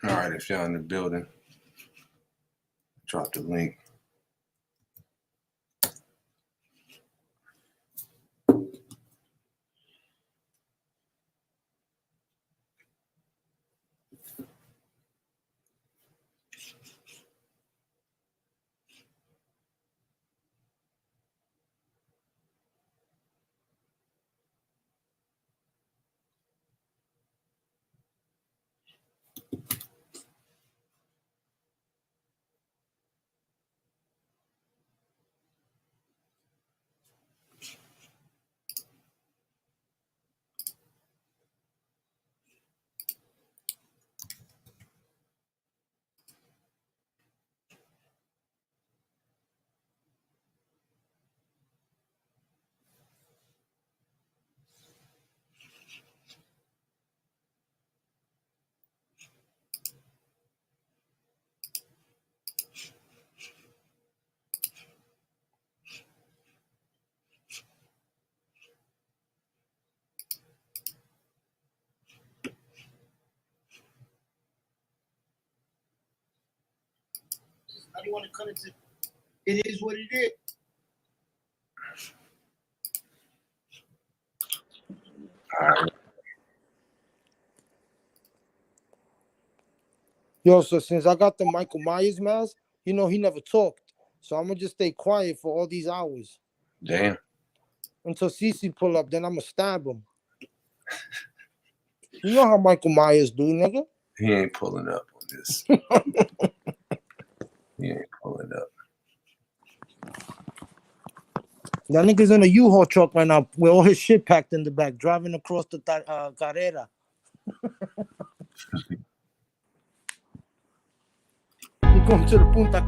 All right, if y'all in the building, drop the link. I don't want to cut it to. It is what it is. All right. Yo, so since I got the Michael Myers mask, he never talked. So I'm gonna just stay quiet for all these hours. Damn. Until Cece pull up, then I'm gonna stab him. You know how Michael Myers do, nigga? He ain't pulling up on this. He ain't pulling up. That nigga's in a U-Haul truck right now with all his shit packed in the back, driving across the carrera. He going to the Punta.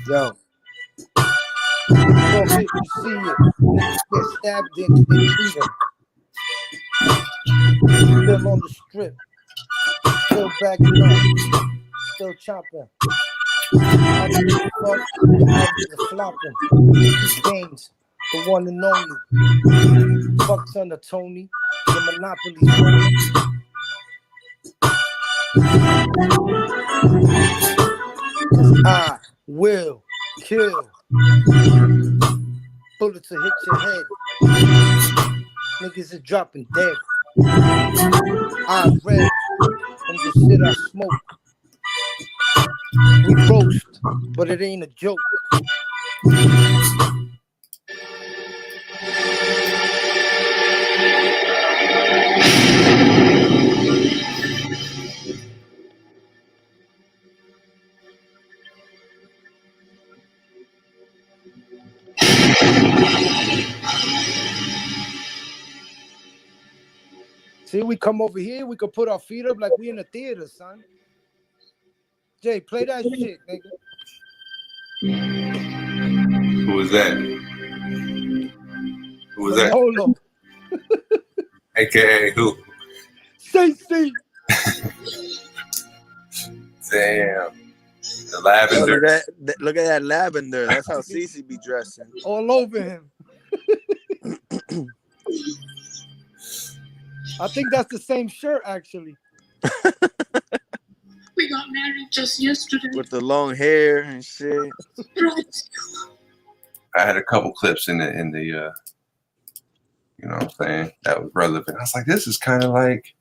Yo. You see it. Niggas get stabbed there because they treat him. Still on the strip. Still backing up. Still chopping. Out of the fuck, out of the flopping. Games. The one and only. Fuck son of Tony. The Monopoly. I will kill. Bullets will hit your head. Niggas is dropping dead. I read from the shit I smoke. We roast, but it ain't a joke. See, we come over here, we could put our feet up like we in a theater, son. Jay, play that shit, nigga. Who was that? Who was that? Hold on. AKA who? CC. Damn. The lavender. Look at that lavender. That's how Cece be dressing. All over him. I think that's the same shirt, actually. We got married just yesterday. With the long hair and shit. I had a couple clips in the you know what I'm saying, that was relevant. I was like, this is kind of like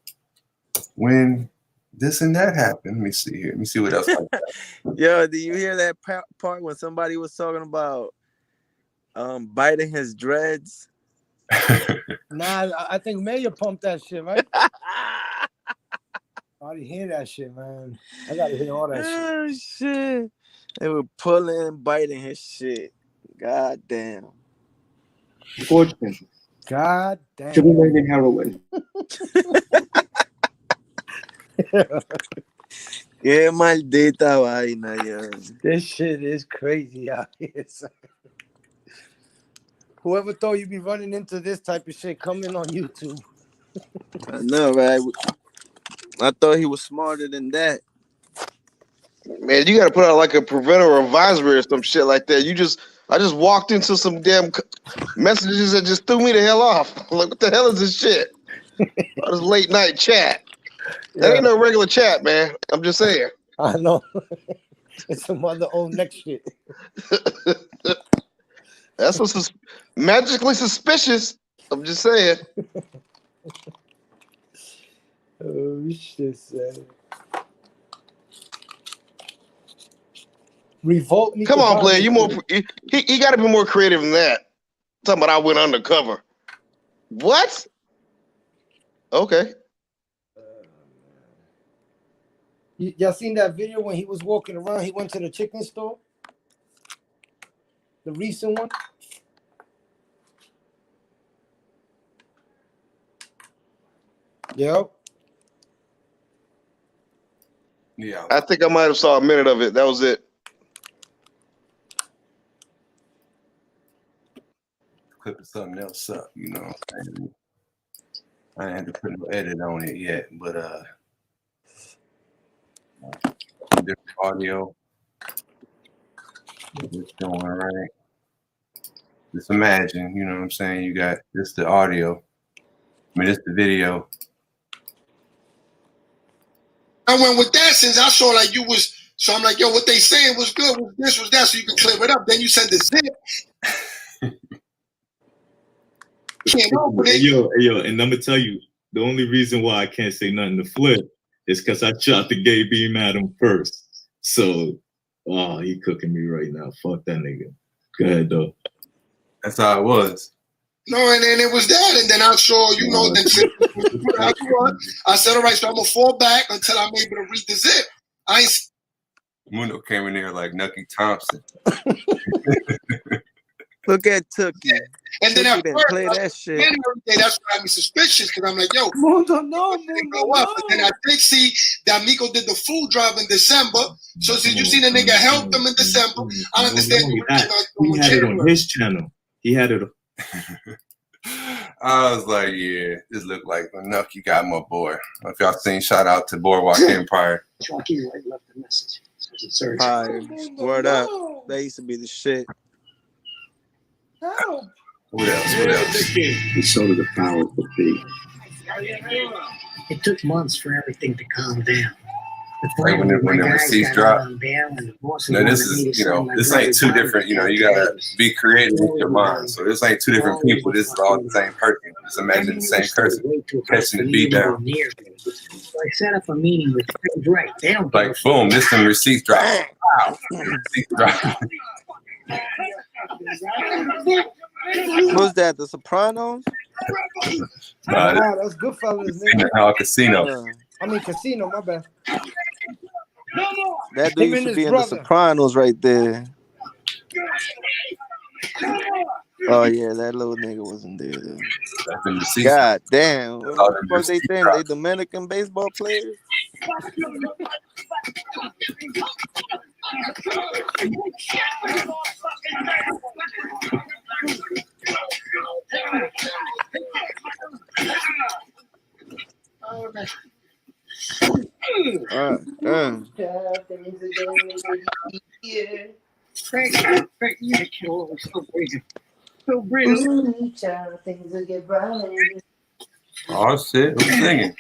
when this and that happened. Let me see here. Let me see what else. Yo, do you hear that part when somebody was talking about biting his dreads? Nah, I think Mayor pumped that shit, right? I didn't hear that shit, man. I gotta hear all that shit. Oh, shit. They were pulling and biting his shit. God damn. Fortune. God damn. Should be learning heroin. Qué maldita vaina, yo. This shit is crazy out here, son. Whoever thought you'd be running into this type of shit coming on YouTube. I know, right? I thought he was smarter than that. Man, you gotta put out like a preventer advisory or some shit like that. I just walked into some damn messages that just threw me the hell off. Like, what the hell is this shit? All this late night chat. That ain't no regular chat, man. I'm just saying. I know. It's some other old next shit. That's what's magically suspicious. I'm just saying. Oh shit, son. Revolt me. Come on, player. You more. He got to be more creative than that. Talking about I went undercover. What? Okay. Y'all seen that video when he was walking around? He went to the chicken store. The recent one. Yep. Yeah. I think I might have saw a minute of it. That was it. Clipping something else up, you know. I ain't had to put no edit on it yet, but different audio. It's going right. Just imagine, you know what I'm saying? You got this the audio. I mean, it's the video. I went with that since I saw like you was. So I'm like, yo, what they saying was good. Was this, was that, so you can clear it up. Then you said the zip. Can't open it. Yo, and I'm gonna tell you, the only reason why I can't say nothing to Flip is because I shot the gay beam at him first. So, he cooking me right now. Fuck that nigga. Go ahead, though. That's how it was. No, and then it was that, and then I saw, you know, then I said, all right, so I'm gonna fall back until I'm able to read the zip. I ain't. Mundo came in there like Nucky Thompson. Look at Tookie. And then Tookie at didn't first, play that shit. That's what got me suspicious, because I'm like, yo, Mundo, no, go up. But then I did see that Miko did the food drive in December. So since you seen the nigga help them in December, I understand you He had it on his channel. He had it. I was like, yeah, this looked like enough. You got my boy. If y'all seen, shout out to Boardwalk Empire. Chalky White left a message. Fire. Word up. That used to be the shit. Help. What else? What else? And so did the powerful fee. It took months for everything to calm down. Like when the receipts drop. Now this is, you know, this ain't two different, you know, you gotta be creative with your mind. So this ain't two different people. This is all the same person. Just imagine the same person catching the beat down. So I set up a meeting with right. They don't like boom, this some receipts drop. Wow. Receipts drop. What's that? The Sopranos? That's Goodfellas, nigga. Casino. I mean Casino, my bad. That dude used to be in the Sopranos right there. Oh yeah, that little nigga wasn't there though. God damn. What the fuck they saying? They Dominican baseball players? Frank, you make it all so crazy. So British. Things will get bright. Oh shit, I'm singing.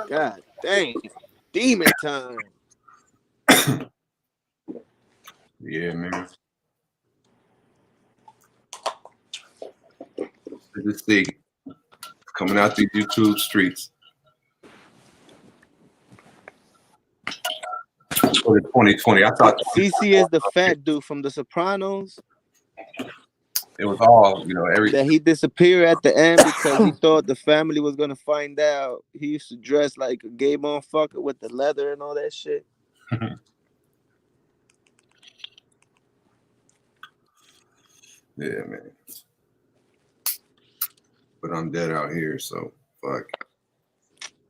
God dang. Demon time. Yeah, man. Good to see. Coming out these YouTube streets. For the 2020, I thought CC is the fat dude from The Sopranos. It was all, you know, everything. That he disappeared at the end because he thought the family was gonna find out. He used to dress like a gay motherfucker with the leather and all that shit. Yeah, man. But I'm dead out here, so fuck.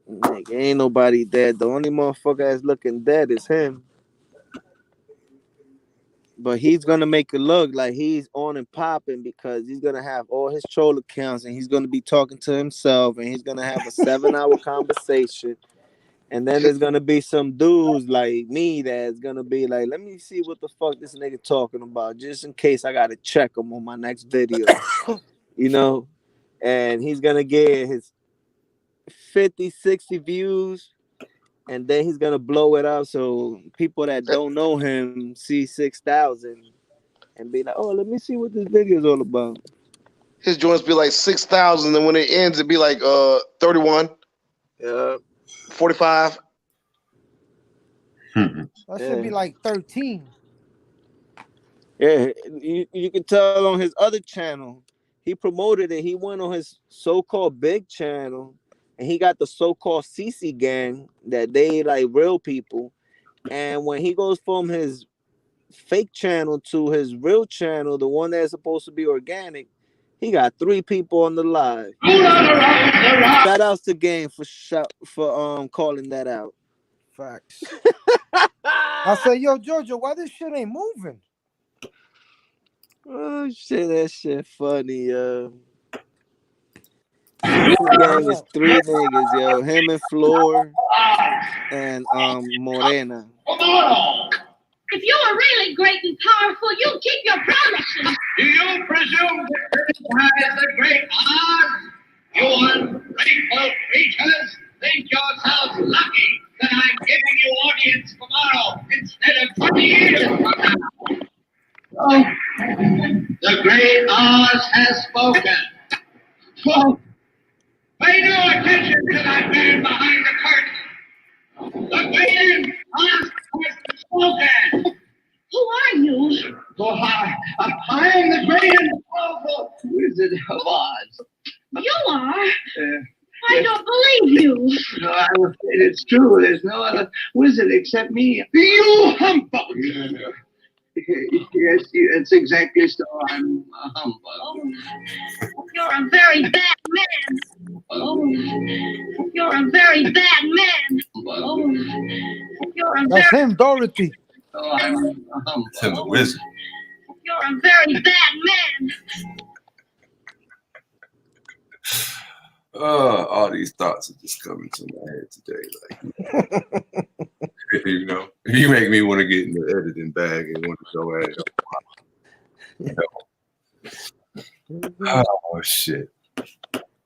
Nigga, ain't nobody dead. The only motherfucker that's looking dead is him. But he's gonna make it look like he's on and popping because he's gonna have all his troll accounts and he's gonna be talking to himself and he's gonna have a 7-hour conversation. And then there's gonna be some dudes like me that's gonna be like, let me see what the fuck this nigga talking about, just in case I gotta check him on my next video, you know. And he's gonna get his 50, 60 views, and then he's gonna blow it up so people that don't know him see 6,000 and be like, oh, let me see what this video is all about. His joints be like 6,000, and when it ends, it'd be like 31. 45. That should be like 13. Yeah, you can tell on his other channel, he promoted it. He went on his so-called big channel, and he got the so-called CC gang that they like real people. And when he goes from his fake channel to his real channel, the one that's supposed to be organic, he got 3 people on the live. Shout outs to Game for calling that out. Facts. I said, yo, Jojo, why this shit ain't moving? Oh shit, that shit funny, yo. Gang is 3 niggas, yo. Him and Floor and Morena. If you are really great and powerful, you keep your promises. Do you presume that has the great odds? You ungrateful creatures think yourselves lucky that I'm giving you audience tomorrow instead of 20 years from now. Oh, the great Oz has spoken. Oh, pay no attention to that man behind the curtain. The great Oz has spoken. Who are you? Oh, I am the great and powerful Wizard of Oz. You are? I don't believe you. No, I'm afraid it's true. There's no other wizard except me. You humbug! Yes, it's exactly so. I'm a humbug. Oh, you're a very bad man. Oh, you're a very bad man. Oh, you're a That's very... him, Dorothy. Oh, I'm a humbug. It's him, the wizard. You're a very bad man. All these thoughts are just coming to my head today. Like, you know, you make me want to get in the editing bag and want to go at it. You know? Oh shit!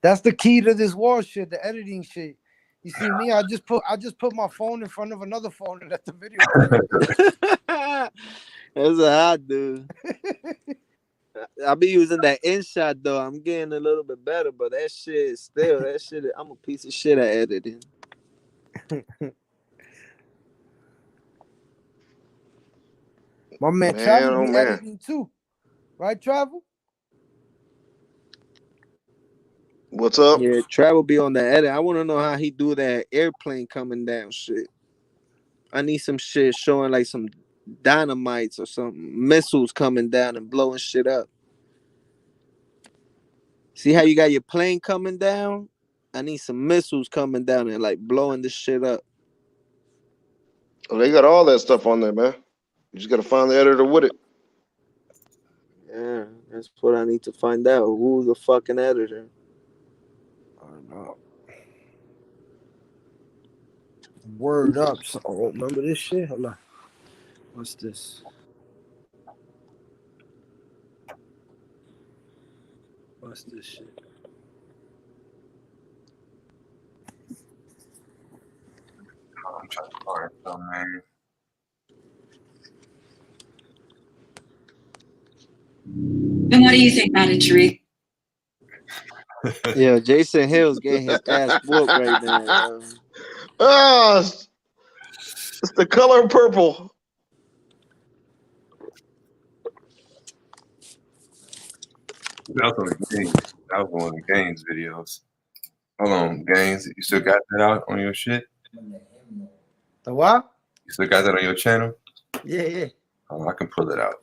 That's the key to this war shit, the editing shit. You see me? I just put my phone in front of another phone and let the video. That's what I do. I be using that InShot though. I'm getting a little bit better, but that shit still, I'm a piece of shit at editing. My man Travel be editing too. Right, Travel? What's up? Yeah, Travel be on the edit. I want to know how he do that airplane coming down shit. I need some shit showing like some dynamites or something, missiles coming down and blowing shit up. See how you got your plane coming down? I need some missiles coming down and like blowing this shit up. Oh, they got all that stuff on there, man. You just gotta find the editor with it. Yeah, that's what I need to find out. Who's the fucking editor? I don't know. Word up. So, remember this shit? Hold on. What's this? What's this shit? I'm trying to find some, man. And what do you think about it, Tariq? Yeah, Jason Hill's getting his ass whooped right now. It's the color purple. That was on the games. That was one of the games videos. Hold on, games. You still got that out on your shit? The what? You still got that on your channel? Yeah, yeah. Oh, I can pull it out.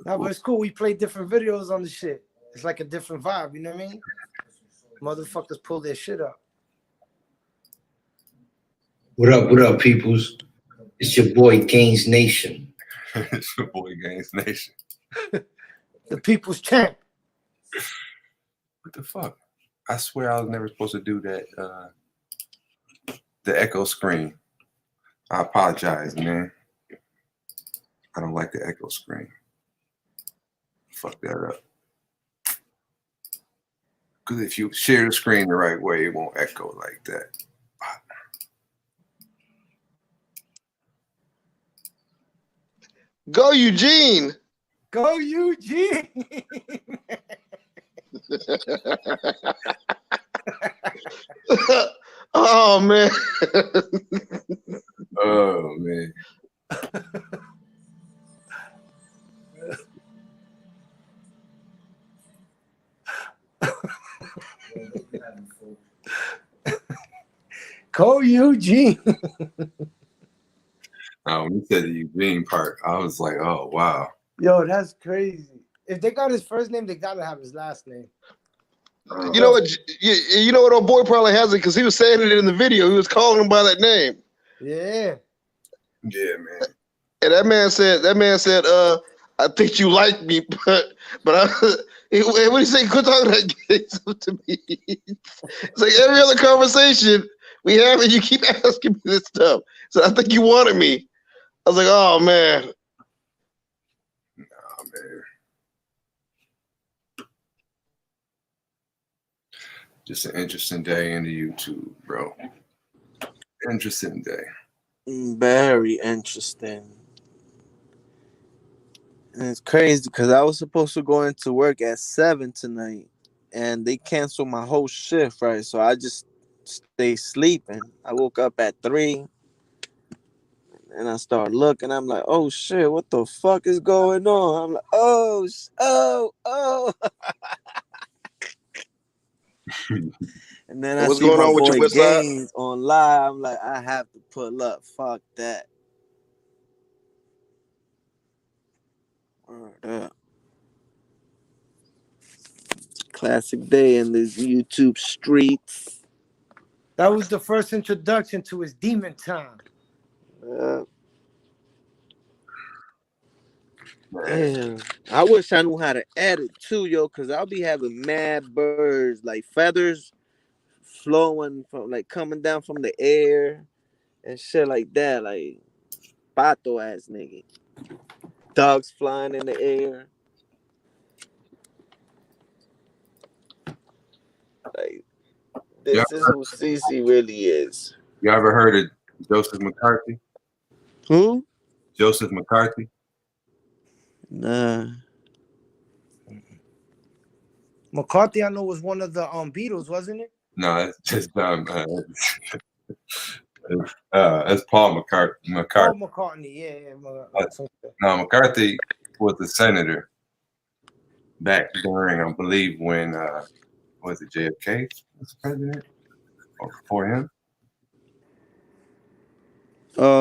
No, but it's cool. We play different videos on the shit. It's like a different vibe, you know what I mean? Motherfuckers pull their shit up. What up, peoples? It's your boy Gaines Nation. It's your boy Gaines Nation. The people's champ. What the fuck? I swear I was never supposed to do that. The echo screen. I apologize, man. I don't like the echo screen. Fuck that up. Because if you share the screen the right way, it won't echo like that. Go Eugene. Go Eugene. Oh man. Oh man. Go Eugene. When you said the Eugene part, I was like, oh wow. Yo, that's crazy. If they got his first name, they gotta have his last name. You know what? You know what? Old boy probably has it because he was saying it in the video. He was calling him by that name. Yeah. Yeah, man. And that man said, I think you like me, but I, what do you say? Quit talking that gay stuff to me. It's like every other conversation we have, and you keep asking me this stuff. So I think you wanted me. I was like, oh man. Nah, man. Just an interesting day in the YouTube, bro. Interesting day. Very interesting. And it's crazy because I was supposed to go into work at 7 tonight, and they canceled my whole shift, right? So I just stayed sleeping. I woke up at 3, and I started looking. I'm like, oh shit, what the fuck is going on? I'm like, oh. And then What's I see going my on with your boy West Side? Gaines on live. I'm like, I have to pull up. Fuck that. Word up. Classic day in this YouTube streets. That was the first introduction to his demon time. Damn. I wish I knew how to edit too, yo, because I'll be having mad birds, like feathers flowing from, like, coming down from the air and shit like that, like pato ass nigga. Dogs flying in the air. Like, this is who CC really is. You ever heard of Joseph McCarthy? Who? Joseph McCarthy? Nah. McCarthy, I know, was one of the Beatles, wasn't it? No, it's just it's Paul McCartney. Paul McCartney, yeah. No, McCarthy was the senator back during, I believe, when was it JFK was the president or before him?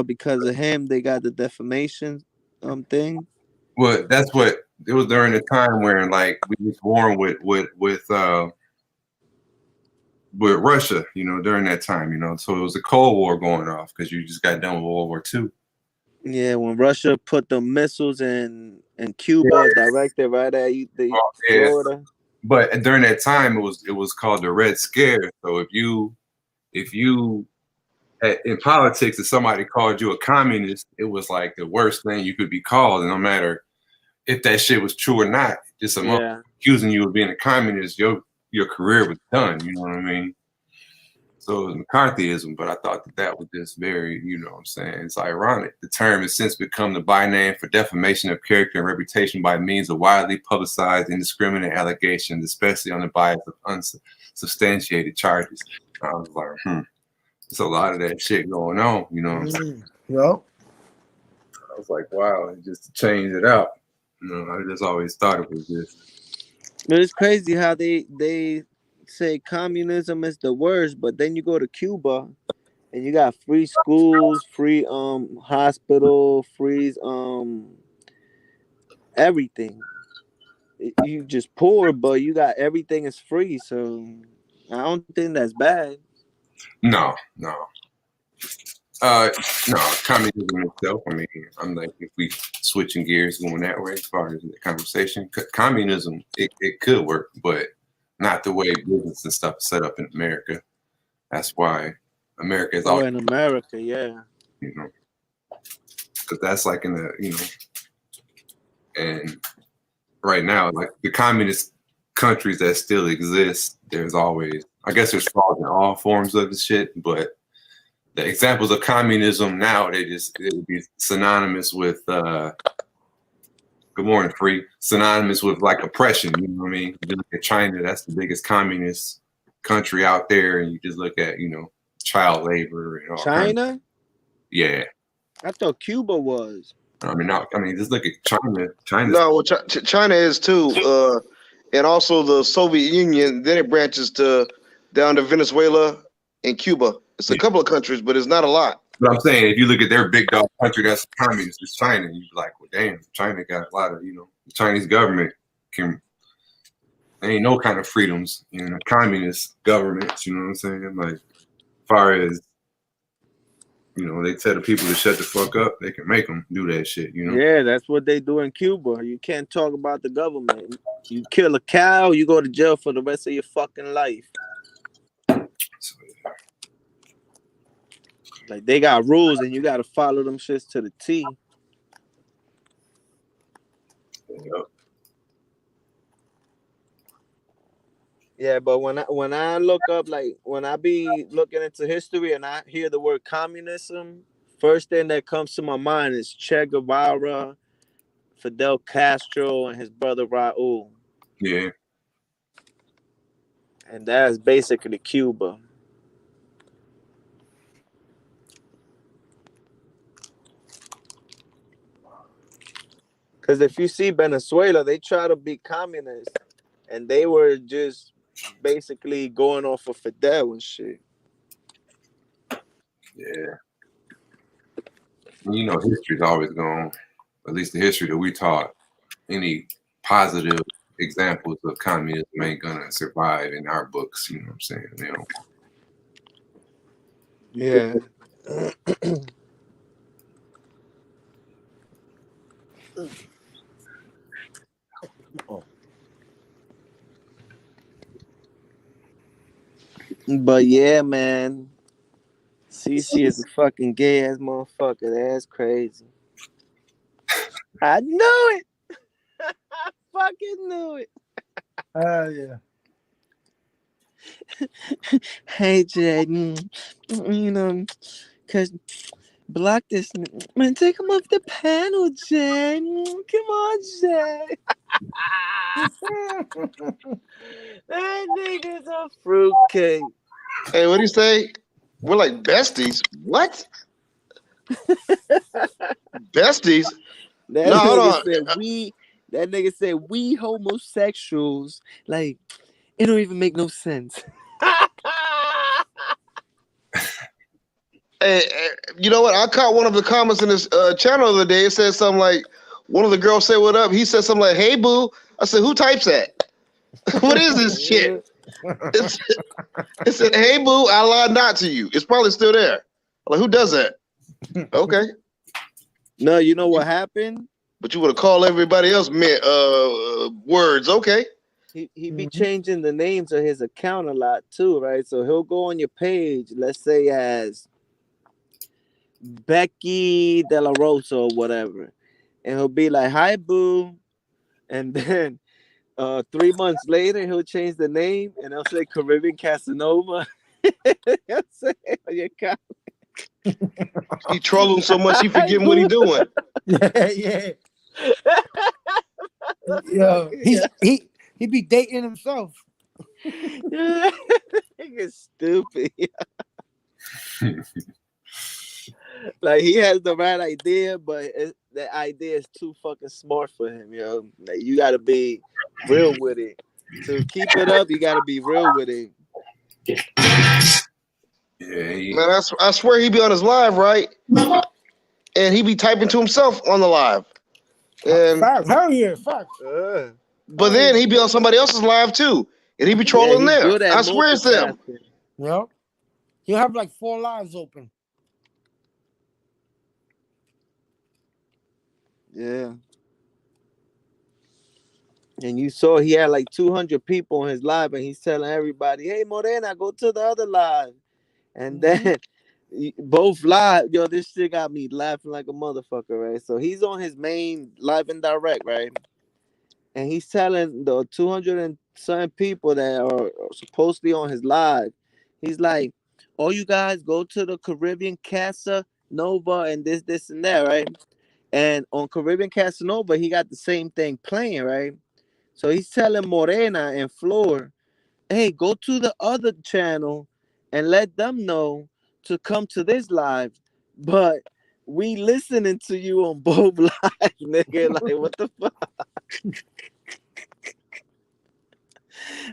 Because of him, they got the defamation thing. Well, that's what it was during the time where, like, we was warring with Russia, you know, during that time, you know. So it was a Cold War going off because you just got done with World War II. Yeah, when Russia put the missiles in Cuba, directed right at Florida. But during that time, it was called the Red Scare. So if you in politics, if somebody called you a communist, it was like the worst thing you could be called, and no matter if that shit was true or not, just accusing you of being a communist, your career was done. You know what I mean? So it was McCarthyism, but I thought that was just very, you know what I'm saying? It's ironic. The term has since become the byname for defamation of character and reputation by means of widely publicized indiscriminate allegations, especially on the bias of unsubstantiated charges. I was like, there's a lot of that shit going on, you know what I'm saying? Yep. I was like, wow, just to change it out. You know, I just always thought it was this. But it's crazy how they say communism is the worst, but then you go to Cuba and you got free schools, free hospital, free everything. You just poor, but you got everything is free. So I don't think that's bad. No. No, communism itself. I mean, I'm like, if we switching gears going that way as far as the conversation, communism, it could work, but not the way business and stuff is set up in America. That's why America is all in America, yeah. You know, because that's like in the, you know, and right now, like the communist countries that still exist, there's always, I guess there's flaws in all forms of the shit, but the examples of communism now, it would be synonymous with good morning, free, synonymous with like oppression. You know what I mean? You look at China, that's the biggest communist country out there, and you just look at, you know, child labor and all China? Yeah. I thought Cuba was. I mean, just look at China. No, well, China is too, and also the Soviet Union. Then it branches down to Venezuela and Cuba. It's a couple of countries, but it's not a lot. But I'm saying, if you look at their big dog country that's communist, it's China. You're like, well, damn, China got a lot of, you know, the Chinese government there ain't no kind of freedoms in a communist government. You know what I'm saying? Like, as far as, you know, they tell the people to shut the fuck up, they can make them do that shit, you know? Yeah, that's what they do in Cuba. You can't talk about the government. You kill a cow, you go to jail for the rest of your fucking life. Like, they got rules and you got to follow them shits to the T. Yep. Yeah, but when I look up, like, when I be looking into history and I hear the word communism, first thing that comes to my mind is Che Guevara, Fidel Castro, and his brother Raul. Yeah. And that's basically Cuba. Because if you see Venezuela, they try to be communist, and they were just basically going off of Fidel and shit. Yeah. You know, history's always gone, at least the history that we taught, any positive examples of communism ain't gonna survive in our books, you know what I'm saying? They don't. Yeah. But yeah, man, CC is a fucking gay ass motherfucker. That's crazy. I knew it. I fucking knew it. Yeah. Hey, Jaden, you know, cause block this man. Take him off the panel, Jaden. Come on, Jaden. That nigga's a fruitcake. Hey, what do you say? We're like besties. What? Besties? That No, hold nigga on. said that nigga said we homosexuals. Like, it don't even make no sense. Hey, you know what? I caught one of the comments in this channel the other day. It said something like, one of the girls said, "What up?" He said something like, "Hey, boo." I said, "Who types that? What is this shit?" It said, "Hey, boo, I lied not to you." It's probably still there. I'm like, who does that? Okay. No, you know what happened? But you would have called everybody else words. Okay. He be changing the names of his account a lot too, right? So he'll go on your page, let's say as Becky De La Rosa or whatever, and he'll be like, "Hi, boo," and then 3 months later he'll change the name and he'll say Caribbean Casanova. He'll say on your account. He trolling so much he forgetting what he doing. Yeah. Yo, he be dating himself. Nigga stupid. Like, he has the right idea, but the idea is too fucking smart for him, yo. Like, you gotta be real with it. To keep it up, you gotta be real with it. Yeah, Man, I swear he be on his live, right? And he be typing to himself on the live. And Facts. Hell yeah, facts. but then he be on somebody else's live too. And he be trolling he's there. good at I swear it's him. Yep. He'll have like 4 lives open. Yeah. And you saw he had like 200 people on his live, and he's telling everybody, "Hey, Morena, go to the other live." And then both live, yo, this shit got me laughing like a motherfucker, right? So he's on his main live and direct, right? And he's telling the 200 and some people that are supposedly on his live, he's like, "All you guys go to the Caribbean Casa Nova and this and that, right?" And on Caribbean Casanova, he got the same thing playing, right? So he's telling Morena and Flor, "Hey, go to the other channel and let them know to come to this live. But we listening to you on both live, nigga." Like, what the fuck?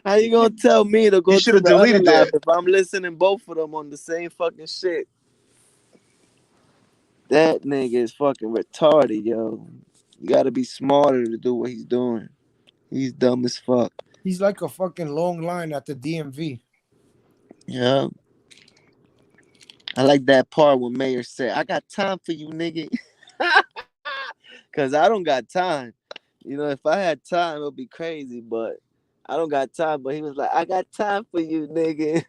How you gonna tell me to go You should to have the other deleted live that. if I'm listening both of them on the same fucking shit? That nigga is fucking retarded, yo. You gotta be smarter to do what he's doing. He's dumb as fuck. He's like a fucking long line at the DMV. Yeah. I like that part when Mayor said, "I got time for you, nigga." Cause I don't got time. You know, if I had time, it would be crazy, but I don't got time. But he was like, "I got time for you, nigga."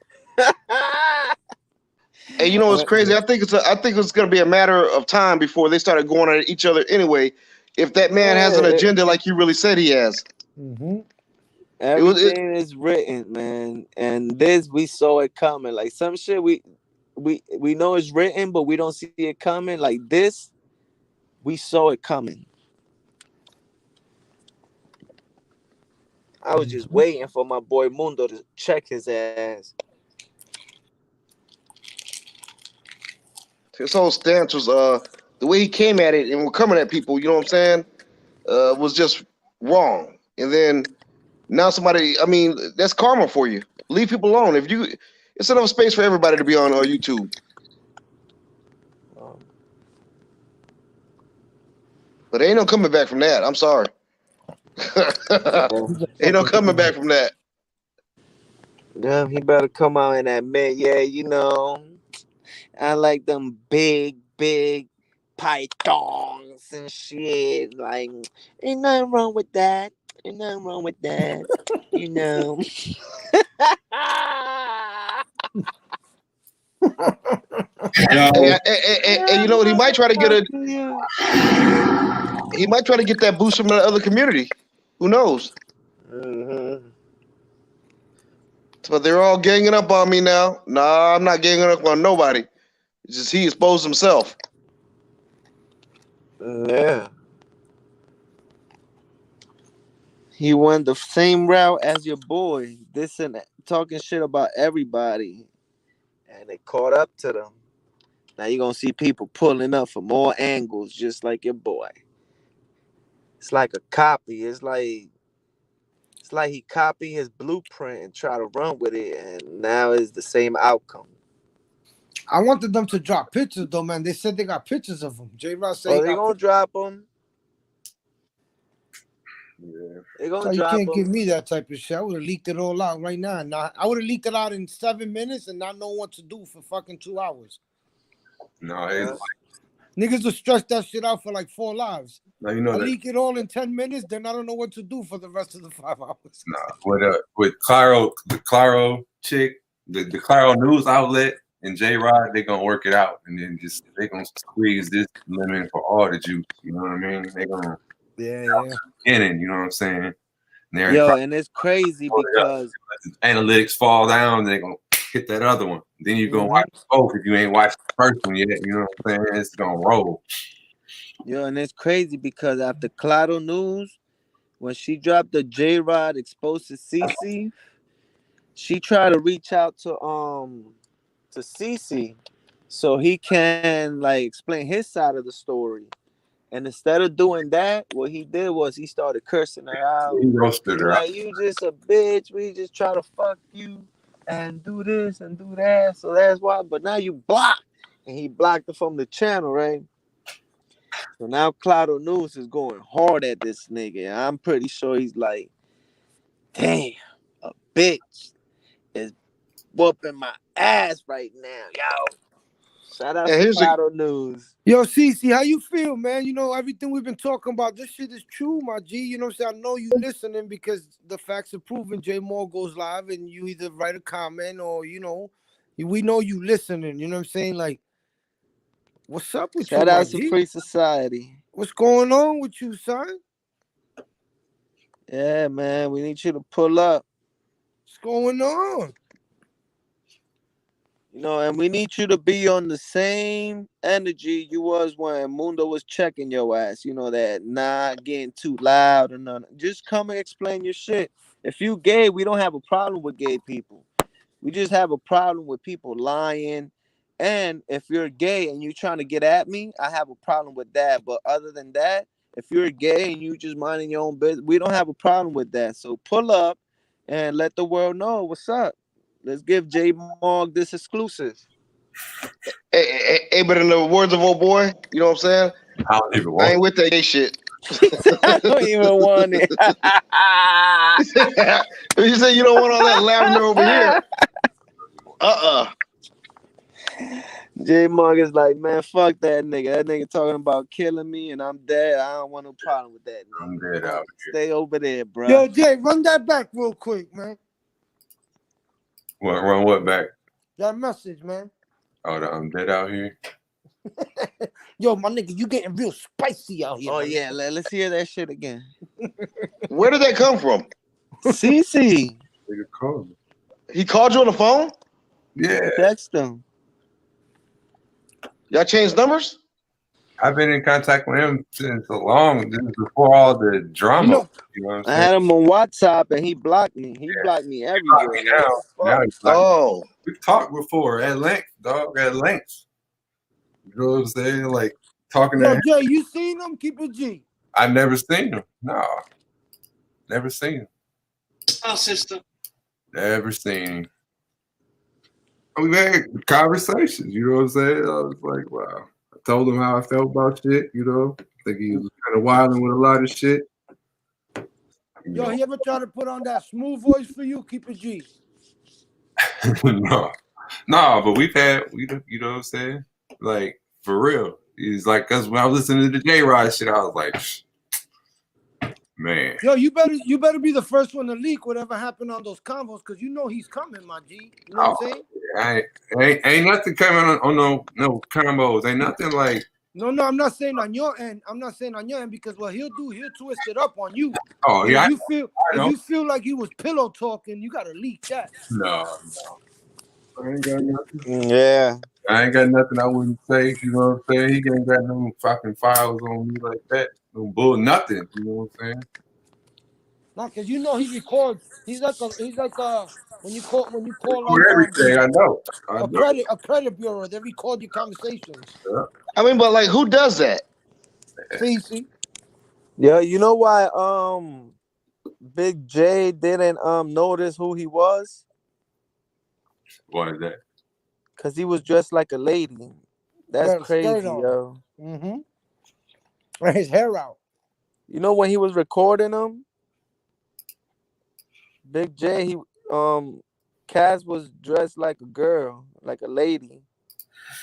And you know what's crazy? I think it's gonna be a matter of time before they started going at each other anyway. If that man has an agenda like you really said he has. Everything is written, man. And this, we saw it coming. Like some shit we know it's written, but we don't see it coming. Like this, we saw it coming. I was just waiting for my boy Mundo to check his ass. His whole stance was the way he came at it and were coming at people, you know what I'm saying? Was just wrong. And then now somebody, I mean, that's karma for you. Leave people alone. It's enough space for everybody to be on YouTube. But ain't no coming back from that. I'm sorry. Ain't no coming back from that. Yeah, he better come out and admit, yeah, you know, I like them big pythons and shit. Like, ain't nothing wrong with that. Ain't nothing wrong with that. You know. And you know what? He might try to get that boost from the other community. Who knows? But they're all ganging up on me now. Nah, I'm not ganging up on nobody. It's just he exposed himself. Yeah. He went the same route as your boy, this and talking shit about everybody, and it caught up to them. Now you're gonna see people pulling up from all angles, just like your boy. It's like a copy. It's like he copied his blueprint and try to run with it, and now it's the same outcome. I wanted them to drop pictures though, man. They said they got pictures of him. J-Rod said they gonna drop them. Yeah. They gonna so you drop can't them. give me that type of shit. I would have leaked it all out right now. I would have leaked it out in 7 minutes and not know what to do for fucking 2 hours. No, it's niggas will stretch that shit out for like 4 lives. now you know I that. leak it all in 10 minutes, then I don't know what to do for the rest of the 5 hours. Nah, with Claro, the Claro chick, the Claro news outlet and J-Rod, they gonna work it out, and then they gonna squeeze this lemon for all the juice. You know what I mean? They gonna in it. You know what I'm saying? And it's crazy because analytics fall down, they gonna hit that other one. Then you gonna watch both if you ain't watched the first one yet. You know what I'm saying? It's gonna roll. And it's crazy because after Claro News, when she dropped the J-Rod exposed to CC, she tried to reach out to CC so he can like explain his side of the story. And instead of doing that, what he did was he started cursing her out. He roasted her like, you just a bitch. We just try to fuck you and do this and do that. So that's why. But now you blocked. And he blocked her from the channel, right? So now Claro News is going hard at this nigga. I'm pretty sure he's like, damn, a bitch is whooping my ass right now, yo. Shout out And to here's a, Claro News. Yo, Cece, how you feel, man? You know, everything we've been talking about, this shit is true, my G. You know what I'm saying? I know you listening because the facts are proven. J Moore goes live and you either write a comment or, you know, we know you listening. You know what I'm saying? Like, what's up with Shout you, my out to G? Free Society. What's going on with you, son? Yeah, man, we need you to pull up. What's going on? You know, and we need you to be on the same energy you was when Mundo was checking your ass. You know, that not getting too loud or none. Just come and explain your shit. If you gay, we don't have a problem with gay people. We just have a problem with people lying. And if you're gay and you're trying to get at me, I have a problem with that. But other than that, if you're gay and you just minding your own business, we don't have a problem with that. So pull up and let the world know what's up. Let's give J Morg this exclusive. but in the words of old boy, you know what I'm saying? I don't even I want ain't with that gay shit. I don't even want it. You say you don't want all that lavender over here. J Morg is like, man, fuck that nigga. That nigga talking about killing me and I'm dead. I don't want no problem with that nigga. I'm dead out here. Stay over there, bro. Yo, Jay, run that back real quick, man. What, run what back? That message, man. Oh, I'm dead out here. Yo, my nigga, you getting real spicy out here. Oh, my yeah, nigga. let's hear that shit again. Where did that come from? CC. Nigga called me. He called you on the phone? Yeah. Text him. Y'all changed numbers? I've been in contact with him since so long. This is before all the drama. You know what I'm I saying? had him on WhatsApp and he blocked me. He blocked me everywhere. Blocked me now he's blocked Oh. me. We've talked before at length, dog. At length. You know what I'm saying? Like talking to Yo, him. Jay, you seen him? Keep it G. I never seen him. No. Never seen him. Oh, sister. Never seen him. We had conversations, you know what I'm saying? I was like, wow. I told him how I felt about shit, you know. I think he was kind of wilding with a lot of shit. Yo, he ever try to put on that smooth voice for you? Keep it G. No, but we've had, you know what I'm saying? Like, for real. He's like, because when I was listening to the J-Rod shit, I was like, man. Yo, you better be the first one to leak whatever happened on those convos, because you know he's coming, my G. You know what I'm saying? Ain't nothing coming on no combos. Ain't nothing like. No, I'm not saying on your end. I'm not saying on your end because what he'll do, he'll twist it up on you. Oh, And yeah. if you feel like he was pillow talking, you gotta leak that. No. I ain't got nothing. Yeah. I ain't got nothing I wouldn't say, you know what I'm saying? He ain't got no fucking files on me like that. No bull, nothing, you know what I'm saying? No, because you know he records. He's like when you call For everything, I know. a credit bureau, they record your conversations. Yeah. I mean, but like, who does that? See? Yeah, you know why Big J didn't notice who he was? Why is that? Because he was dressed like a lady. That's crazy, yo. Mm-hmm. And his hair out. You know when he was recording him? Big J, Cass was dressed like a girl, like a lady.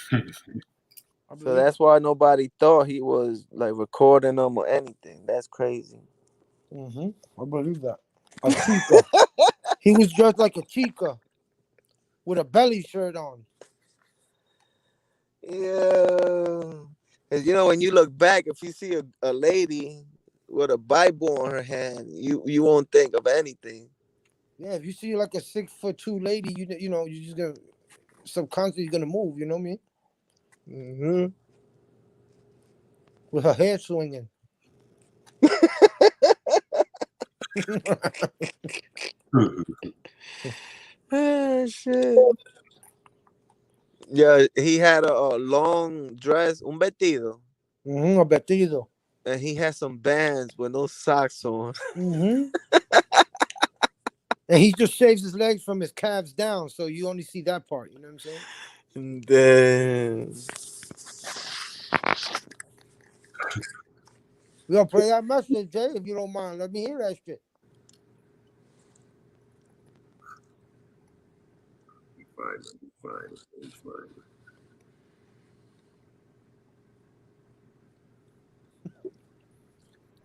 So that's why nobody thought he was like recording them or anything. That's crazy. Mm-hmm. I believe that. A chica. He was dressed like a chica with a belly shirt on. Yeah. Because, you know, when you look back, if you see a lady with a Bible on her hand, you won't think of anything. Yeah, if you see like a 6'2" lady, you know, you just gonna subconsciously you're gonna move. You know what I mean? Mm-hmm. With her hair swinging. Oh, shit. Yeah, he had a long dress, un vestido. Mm-hmm, a vestido. And he had some bands with no socks on. Mm-hmm. And he just shaves his legs from his calves down, so you only see that part. You know what I'm saying? And then we gonna play that message, Jay, if you don't mind. Let me hear that shit. Fine.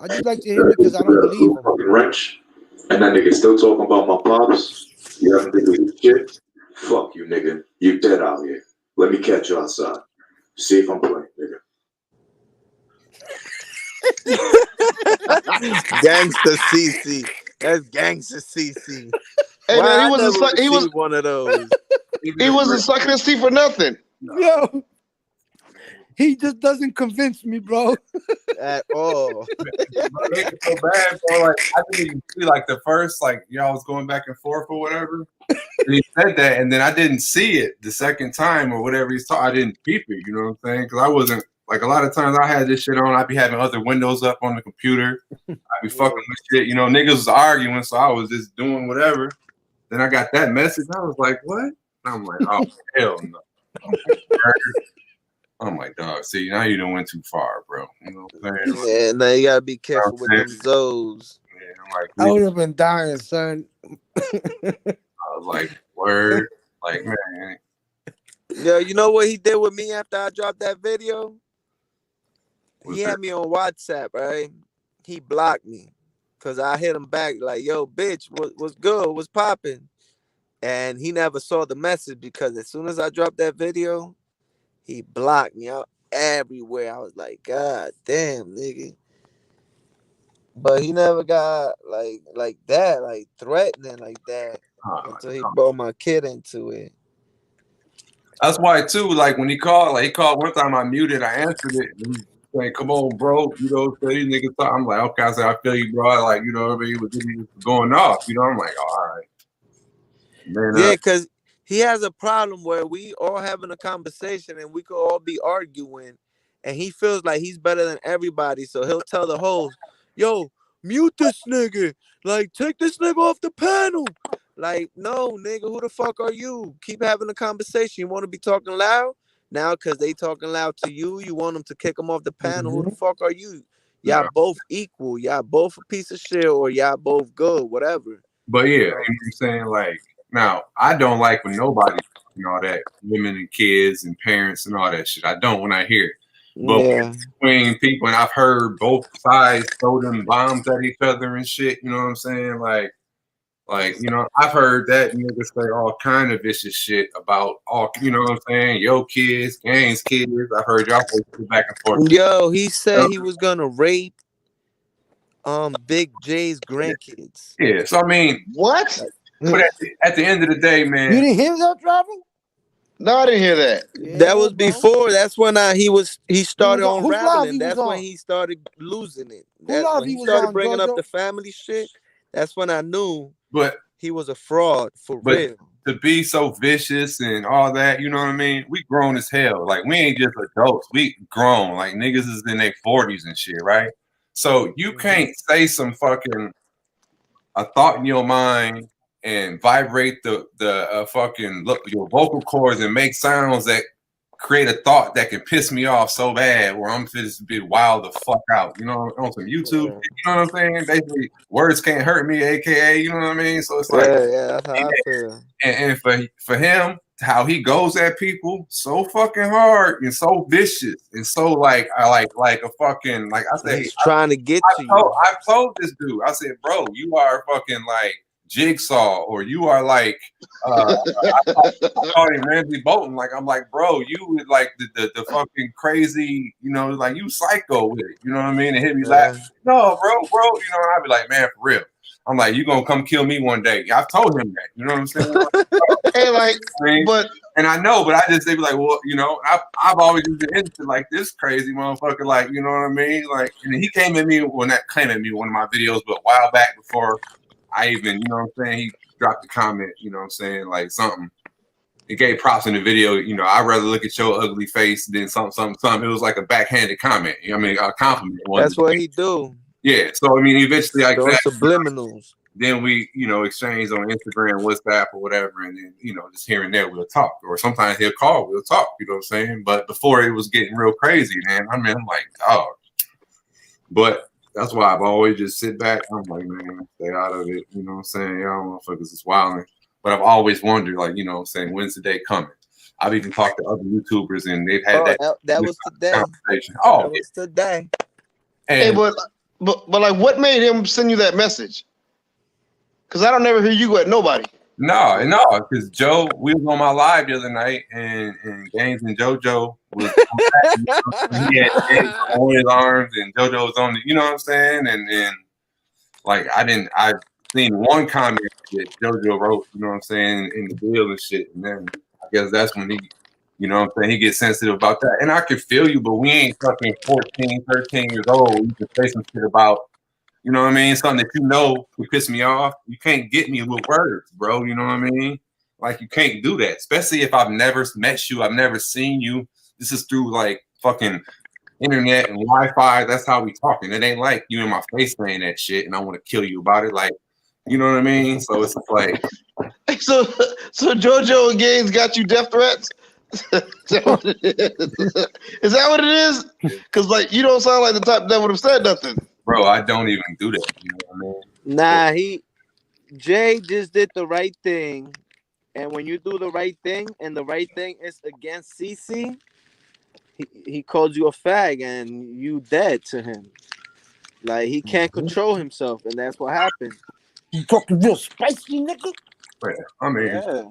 I just like to hear it because I don't believe him. Fucking wrench. And that nigga still talking about my pops. You haven't been shit. Fuck you, nigga. You dead out here. Let me catch you outside. See if I'm playing, nigga. Gangster CC. That's gangster CC. Hey Why man, I he never was received one of those. he wasn't sucking his teeth for nothing. Yo, he just doesn't convince me, bro. At all. It's so bad, bro. Like I didn't even see like the first, like y'all was going back and forth or whatever. And he said that, and then I didn't see it the second time or whatever he's talking. I didn't peep it, you know what I'm saying? Because I wasn't like a lot of times I had this shit on. I'd be having other windows up on the computer. I'd be fucking with shit, you know. Niggas was arguing, so I was just doing whatever. Then I got that message. I was like, what? And I'm like, oh hell no. I'm like, dog, see, now you done went too far, bro. You know what I'm saying? Yeah, now you gotta be careful with them Zoes. Yeah, I'm like, I would have been dying, son. I was like, word, like, man. Yo, you know what he did with me after I dropped that video? He had me on WhatsApp, right? He blocked me because I hit him back like, yo, bitch, what's good? What's popping? And he never saw the message because as soon as I dropped that video, he blocked me out everywhere. I was like, God damn, nigga. But he never got like that, like threatening like that until he brought my kid into it. That's why too, like when he called one time, I muted, I answered it, and he's like, come on, bro, you know, so these niggas talk. I'm like, okay, I said, I feel you, bro. Like, you know what I mean? He was going off, you know. I'm like, all right. Man, yeah, because he has a problem where we all having a conversation and we could all be arguing, and he feels like he's better than everybody. So he'll tell the host, yo, mute this nigga. Like, take this nigga off the panel. Like, no, nigga, who the fuck are you? Keep having a conversation. You want to be talking loud? Now, because they talking loud to you, you want them to kick them off the panel. Who the fuck are you? Y'all both equal. Y'all both a piece of shit, or y'all both good, whatever. But yeah, you know what I'm saying? Like, now, I don't like when nobody, you know, all that women and kids and parents and all that shit. I don't when I hear it. But between people, and I've heard both sides throw them bombs at each other and shit, you know what I'm saying? Like, you know, I've heard that niggas say all kind of vicious shit about all, you know what I'm saying? Yo kids, gangs kids. I've heard y'all go back and forth. Yo, he said he was gonna rape Big J's grandkids. Yeah, so I mean, what? But at the end of the day, man, You didn't hear that, Travel? No, I didn't hear that. Yeah, that was before. That's when he started on- whose live unraveling. he That's was when on? he started losing it. live When he he was started on, bringing up Jojo? the family shit. That's when I knew but he was a fraud for real. to be so vicious and all that, you know what I mean? We grown as hell. Like, we ain't just adults. We grown. Like, niggas is in their 40s and shit, right? So you can't say some fucking a thought in your mind and vibrate the fucking your vocal cords and make sounds that create a thought that can piss me off so bad where I'm just be wild the fuck out, you know, on some YouTube. You know what I'm saying? Basically, words can't hurt me, aka, you know what I mean? So it's like, yeah, that's how I feel. And for him, how he goes at people so fucking hard and so vicious and so like a fucking, like I said, He's trying to get to you. I told this dude, I said, bro, you are fucking like Jigsaw, or you are like I called him Ramsey Bolton. Like, I'm like, bro, you like the fucking crazy, you know, like you psycho with it, you know what I mean? And he'd be like, no, bro, you know, and I'd be like, man, for real. I'm like, you gonna come kill me one day. I've told him that, you know what I'm saying? Hey, like, but and I know, but I just they be like, well, you know, I've always been into like this crazy motherfucker, like, you know what I mean? Like, and he came at me, well, not came at me one of my videos, but a while back before I even, you know what I'm saying, he dropped a comment, you know what I'm saying, like something. He gave props in the video, you know, I'd rather look at your ugly face than something. It was like a backhanded comment. I mean, a compliment. That's what he do. Yeah. So I mean, eventually, like those subliminals. Then we, you know, exchange on Instagram, WhatsApp, or whatever, and then, you know, just here and there we'll talk, or sometimes he'll call, we'll talk. You know what I'm saying? But before it was getting real crazy, man. I mean, I'm like, dog. But that's why I've always just sit back. I'm like, man, stay out of it. You know what I'm saying? Y'all motherfuckers is wilding. But I've always wondered, like, you know what I'm saying, when's the day coming? I've even talked to other YouTubers and they've had that was today. conversation. Oh, that was today. Hey, but but like, what made him send you that message? Because I don't never hear you at nobody. No, because Joe, we was on my live the other night, and Gaines and JoJo was he had Gaines on his arms, and JoJo was on the, you know what I'm saying? And like I seen one comment that JoJo wrote, you know what I'm saying, in the deal and shit, and then I guess that's when he, you know what I'm saying, he gets sensitive about that. And I can feel you, but we ain't fucking 14, 13 years old. You can say some shit about, you know what I mean? Something that you know would piss me off. You can't get me with words, bro. You know what I mean? Like, you can't do that. Especially if I've never met you. I've never seen you. This is through, like, fucking internet and Wi-Fi. That's how we talking. It ain't like you in my face saying that shit and I want to kill you about it. Like, you know what I mean? So it's like... So JoJo and Gaines got you death threats? Is that what it is? Is that what it is? Because, like, you don't sound like the type that would have said nothing. Bro, I don't even do that. You know what I mean? Nah, Jay just did the right thing. And when you do the right thing and the right thing is against CC, he called you a fag and you dead to him. Like, he can't control himself, and that's what happened. You talking real spicy, nigga? Yeah, I mean, Yeah.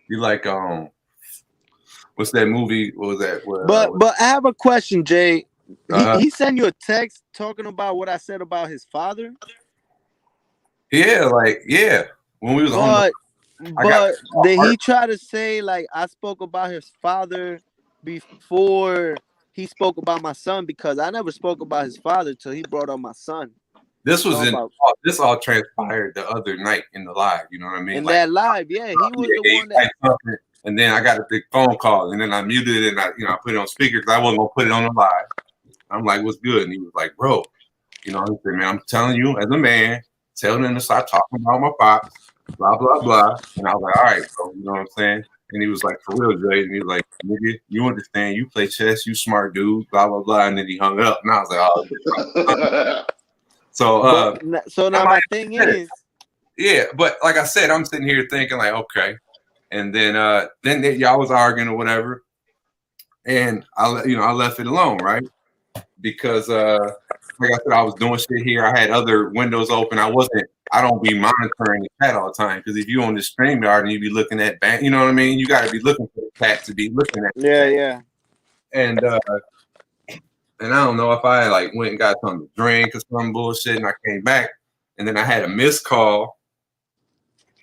you like, what's that movie? What was that? But I have a question, Jay. He sent you a text talking about what I said about his father. Yeah, when we was on. But did he try to say, like, I spoke about his father before he spoke about my son? Because I never spoke about his father till he brought up my son. This was this all transpired the other night in the live. You know what I mean? In that live, yeah, he was the one that. And then I got a big phone call, and then I muted it, and I put it on speaker because I wasn't gonna put it on the live. I'm like, what's good? And he was like, bro, you know, he said, man, I'm telling you as a man, tell them to stop talking about my pops, blah, blah, blah. And I was like, all right, bro, you know what I'm saying? And he was like, for real, Jay. And he was like, nigga, you understand, you play chess, you smart dude, blah, blah, blah. And then he hung up. And I was like, oh. So now my thing is. Yeah, but like I said, I'm sitting here thinking like, okay. And then y'all was arguing or whatever. And I left it alone, right? Because like I said, I was doing shit here. I had other windows open. I don't be monitoring the chat all the time. Because if you on the StreamYard and you be looking at you know what I mean? You gotta be looking for the chat to be looking at. Yeah. And I don't know if I like went and got something to drink or some bullshit, and I came back, and then I had a missed call,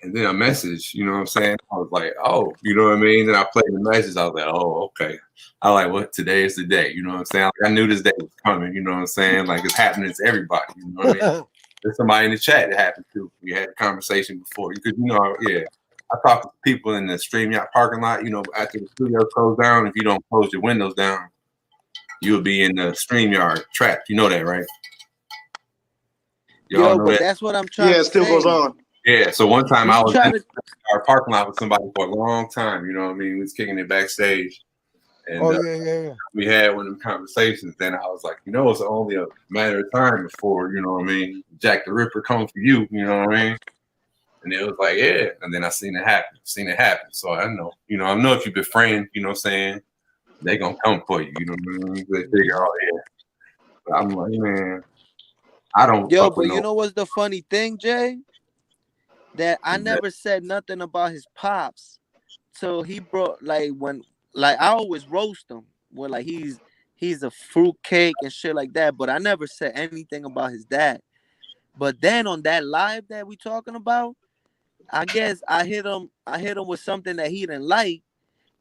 and then a message. You know what I'm saying? I was like, oh, you know what I mean? Then I played the message. I was like, oh, okay. I like, what? Today is the day. You know what I'm saying? Like, I knew this day was coming. You know what I'm saying? Like, it's happening to everybody. You know what I mean? There's somebody in the chat that happened to. We had a conversation before. You could, I talk to people in the StreamYard parking lot. You know, after the studio closed down, if you don't close your windows down, you'll be in the StreamYard trapped. You know that, right? Yo, but that's what I'm trying to say. Yeah, it still goes on. Yeah, so one time I was in our parking lot with somebody for a long time. You know what I mean? We was kicking it backstage. And we had one of them conversations. Then I was like, it's only a matter of time before, you know what I mean, Jack the Ripper comes for you, you know what I mean? And it was like, yeah. And then I seen it happen. So I know, I know if you befriend, you know what I'm saying, they gonna come for you, you know what I mean? They figure, oh yeah. But I'm like, man, I don't. Yo, but you know what's the funny thing, Jay? That I never said nothing about his pops. So he brought I always roast him when like he's a fruitcake and shit like that, but I never said anything about his dad. But then on that live that we talking about, I guess I hit him with something that he didn't like,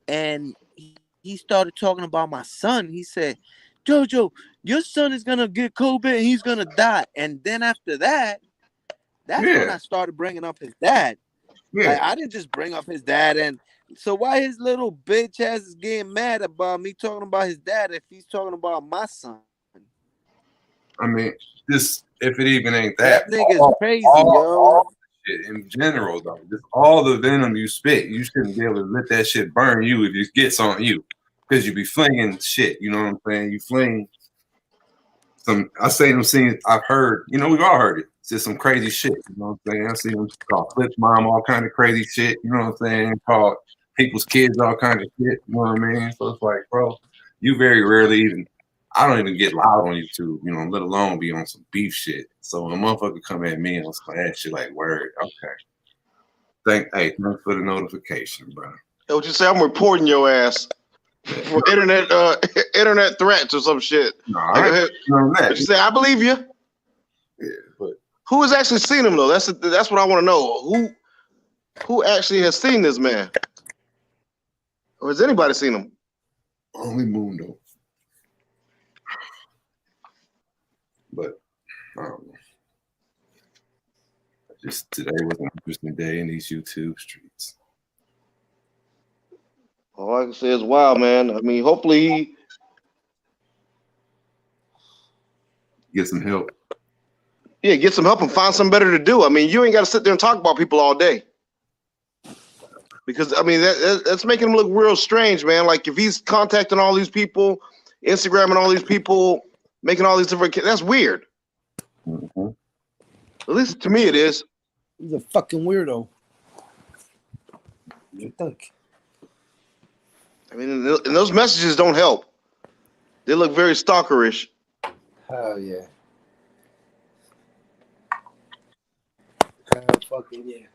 and he started talking about my son. He said, JoJo, your son is gonna get COVID and he's gonna die. And then after that, that's when I started bringing up his dad. Yeah. Like, I didn't just bring up his dad. And so why his little bitch ass is getting mad about me talking about his dad if he's talking about my son? I mean, if it even ain't that. That nigga's crazy, yo. In general, though, just all the venom you spit, you shouldn't be able to let that shit burn you if it gets on you. Because you be flinging shit, you know what I'm saying? You fling I've heard, we've all heard it. It's just some crazy shit, you know what I'm saying? I see them call Flip's mom all kind of crazy shit, you know what I'm saying? Call people's kids all kind of shit, you know what I mean? So it's like, bro, you very rarely even, I don't even get loud on YouTube, you know, let alone be on some beef shit. So a motherfucker come at me on some that shit like, word, okay. Thanks for the notification, bro. What you say? I'm reporting your ass for internet threats or some shit. No, I know that. But you say, I believe you. Yeah, but who has actually seen him though? That's what I want to know. Who actually has seen this man? Or has anybody seen him? Only Mundo. But I don't know. Just today was an interesting day in these YouTube streets. All I can say is, wow, man. I mean, hopefully he get some help. Yeah, get some help and find something better to do. I mean, you ain't got to sit there and talk about people all day. Because, I mean, that's making him look real strange, man. Like, if he's contacting all these people, Instagramming all these people, making all these different... That's weird. Mm-hmm. At least to me it is. He's a fucking weirdo. What do you think? I mean, and those messages don't help. They look very stalkerish. Hell yeah. Hell fucking yeah.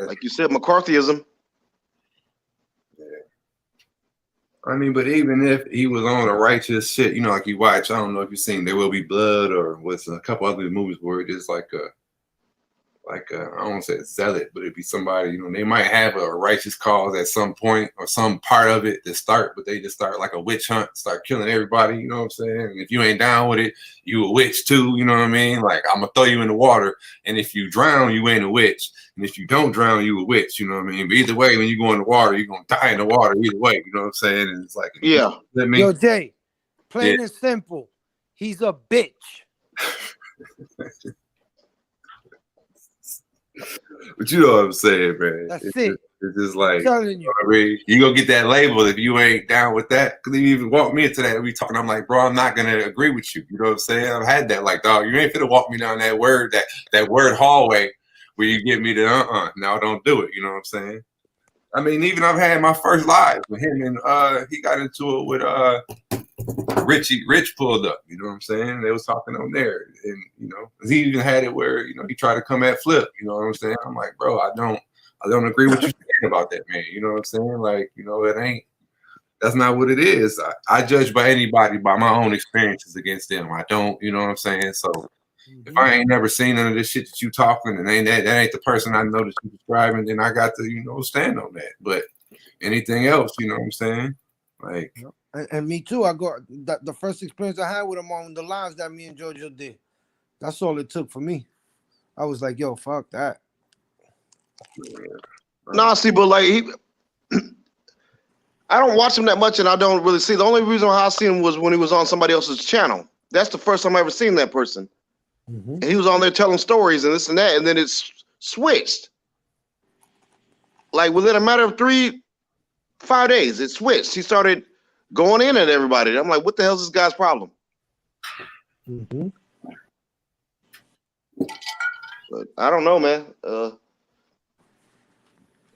Like you said, McCarthyism. Yeah. I mean, but even if he was on a righteous shit, you know, like you watch, I don't know if you've seen There Will Be Blood or what's a couple other movies where it is like a I don't want to say a zealot, but it'd be somebody, you know, they might have a righteous cause at some point or some part of it to start, but they just start like a witch hunt, start killing everybody, you know what I'm saying? And if you ain't down with it, you a witch too, you know what I mean? Like, I'm gonna throw you in the water, and if you drown, you ain't a witch. And if you don't drown, you a witch, you know what I mean? But either way, when you go in the water, you're gonna die in the water either way, you know what I'm saying? And it's like, yeah. You know what I mean? Yo, Jay, plain and simple, he's a bitch. But you know what I'm saying, man. That's it's it. It's just like, I'm telling you know what I mean? You gonna get that label if you ain't down with that. Because he even walked me into that. We talking, I'm like, bro, I'm not gonna agree with you. You know what I'm saying? I've had that, like, dog, you ain't finna walk me down that word hallway where you get me to now don't do it. You know what I'm saying? I mean, even I've had my first live with him, and he got into it with Rich pulled up, you know what I'm saying? They was talking on there, and you know, he even had it where, you know, he tried to come at Flip, you know what I'm saying? I'm like, bro, I don't agree with you saying about that, man. You know what I'm saying? Like, you know, that's not what it is. I judge by anybody by my own experiences against them. I don't, you know what I'm saying? So if I ain't never seen none of this shit that you talking, and that ain't the person I know that you describing, then I got to, you know, stand on that. But anything else, you know what I'm saying? Like, and me too. I got the first experience I had with him on the lives that me and JoJo did. That's all it took for me. I was like, yo, fuck that. Nah, see, but like I don't watch him that much, and I don't really see. The only reason why I seen him was when he was on somebody else's channel. That's the first time I ever seen that person. Mm-hmm. And he was on there telling stories and this and that, and then it's switched. Like within a matter of 3-5 days, it switched. He started going in at everybody. I'm like, what the hell's this guy's problem? Mm-hmm. But I don't know, man.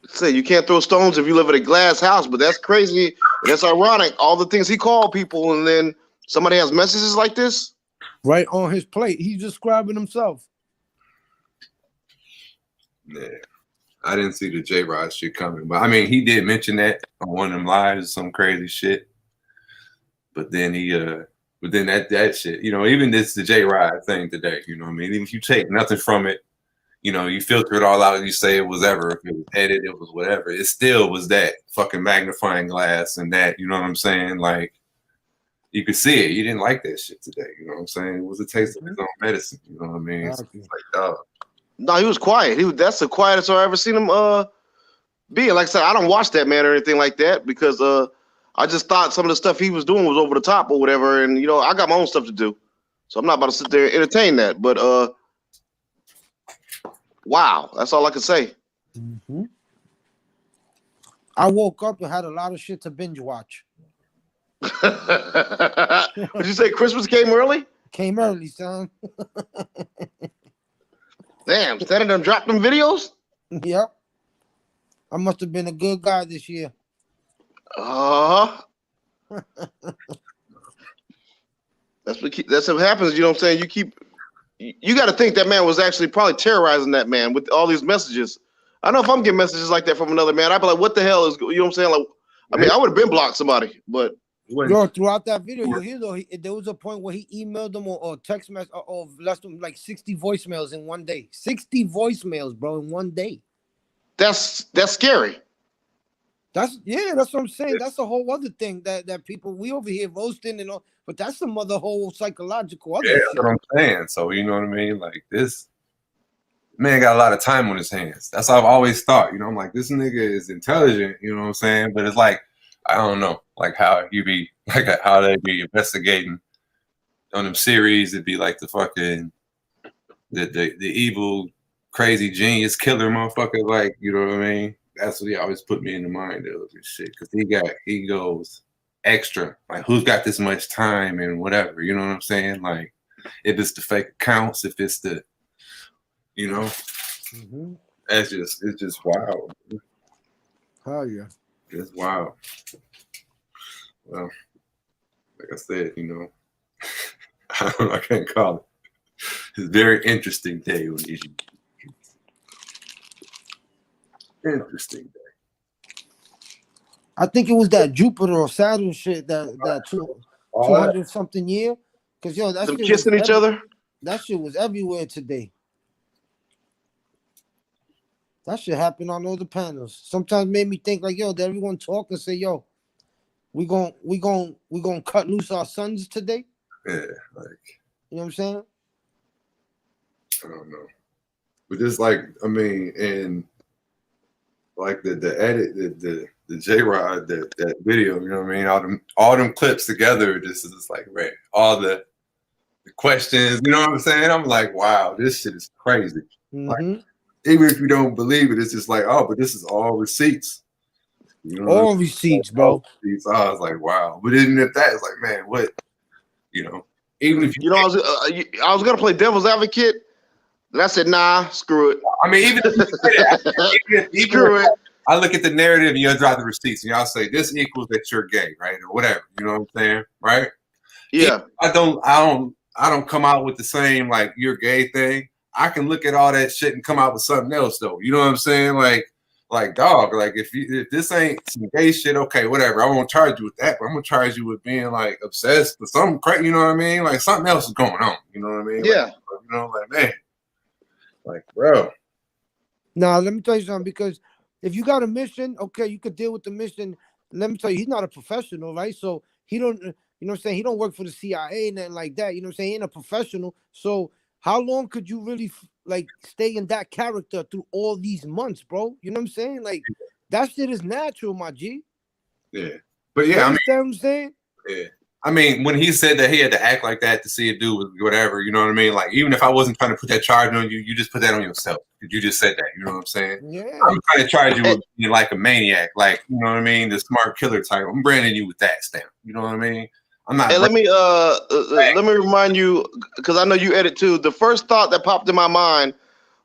Say you can't throw stones if you live in a glass house, but that's crazy. That's ironic. All the things he called people, and then somebody has messages like this right on his plate. He's describing himself. yeah. I didn't see the J-Rod shit coming, but I mean, he did mention that on one of them lives, some crazy shit. But then that shit, you know, even the J-Rod thing today, you know what I mean? Even if you take nothing from it, you know, you filter it all out and you say it was ever, if it was edited, it was whatever. It still was that fucking magnifying glass and that, you know what I'm saying? Like, you could see it. You didn't like that shit today, you know what I'm saying? It was a taste of his own medicine, you know what I mean? It's like, dog. No, he was quiet. That's the quietest I've ever seen him be. Like I said, I don't watch that man or anything like that because I just thought some of the stuff he was doing was over the top or whatever. And you know, I got my own stuff to do. So I'm not about to sit there and entertain that. But wow, that's all I can say. Mm-hmm. I woke up and had a lot of shit to binge watch. Did you say Christmas came early? Came early, son. Damn, Santa done dropped them videos? Yep. I must have been a good guy this year. That's what happens. You know what I'm saying? You got to think that man was actually probably terrorizing that man with all these messages. I know if I'm getting messages like that from another man, I'd be like, what the hell is, you know what I'm saying? Like, I mean, I would have been blocked somebody, but. Yo, throughout that video, you hear though, there was a point where he emailed them or text message or left them like 60 voicemails in one day. 60 voicemails, bro, in one day. That's scary. That's what I'm saying. That's a whole other thing that people, we over here roasting and all, but that's some other whole psychological other shit. That's what I'm saying. So you know what I mean? Like this man got a lot of time on his hands. That's how I've always thought. You know, I'm like, this nigga is intelligent, you know what I'm saying? But it's like, I don't know, like how you be like how they be investigating on them series. It'd be like the fucking the evil, crazy genius killer motherfucker, like, you know what I mean? That's what he always put me in the mind of and shit. Cause he goes extra. Like who's got this much time and whatever, you know what I'm saying? Like if it's the fake accounts, if it's the, you know, it's just wild. Hell yeah. It's wild. Well, like I said, you know, I can't call it. It's a very interesting day on issue. Interesting day. I think it was that Jupiter or Saturn shit that 200 something year. Cause yo, that them shit kissing each other. That shit was everywhere today. That shit happened on all the panels. Sometimes made me think like, yo, did everyone talk and say, yo, we gon' cut loose our sons today? Yeah, like, you know what I'm saying? I don't know. But just like, I mean, and like the edit, the J-Rod, that video, you know what I mean? All them clips together, this is like, right, all the questions, you know what I'm saying? I'm like, wow, this shit is crazy. Like, even if you don't believe it, it's just like, oh, but this is all receipts. You know, all receipts, bro. Receipts. I was like, wow. But even if that is like, man, what? You know, even if you know, I was gonna play devil's advocate, and I said, nah, screw it. I mean, even if you say that, screw it. I look at the narrative and you'll drop the receipts and y'all say this equals that you're gay, right, or whatever. You know what I'm saying, right? Yeah. I don't come out with the same like you're gay thing. I can look at all that shit and come out with something else though. You know what I'm saying? Like dog, like if this ain't some gay shit, okay, whatever. I won't charge you with that, but I'm gonna charge you with being like obsessed with something crazy. You know what I mean? Like something else is going on. You know what I mean? Yeah. Like, you know, like man, like bro. Now let me tell you something. Because if you got a mission, okay, you could deal with the mission. Let me tell you, he's not a professional, right? So he don't, you know what I'm saying? He don't work for the CIA and nothing like that. You know what I'm saying? He ain't a professional. So how long could you really like stay in that character through all these months, bro? You know what I'm saying? Like that shit is natural, my G. Yeah, but yeah, I mean, you know what I'm saying? Yeah, I mean, when he said that he had to act like that to see a dude with whatever, you know what I mean? Like even if I wasn't trying to put that charge on you, you just put that on yourself. You just said that. You know what I'm saying? Yeah. I'm trying to charge you with being like a maniac, like you know what I mean, the smart killer type. I'm branding you with that stamp. You know what I mean? I'm not. And let me remind you, because I know you edit too. The first thought that popped in my mind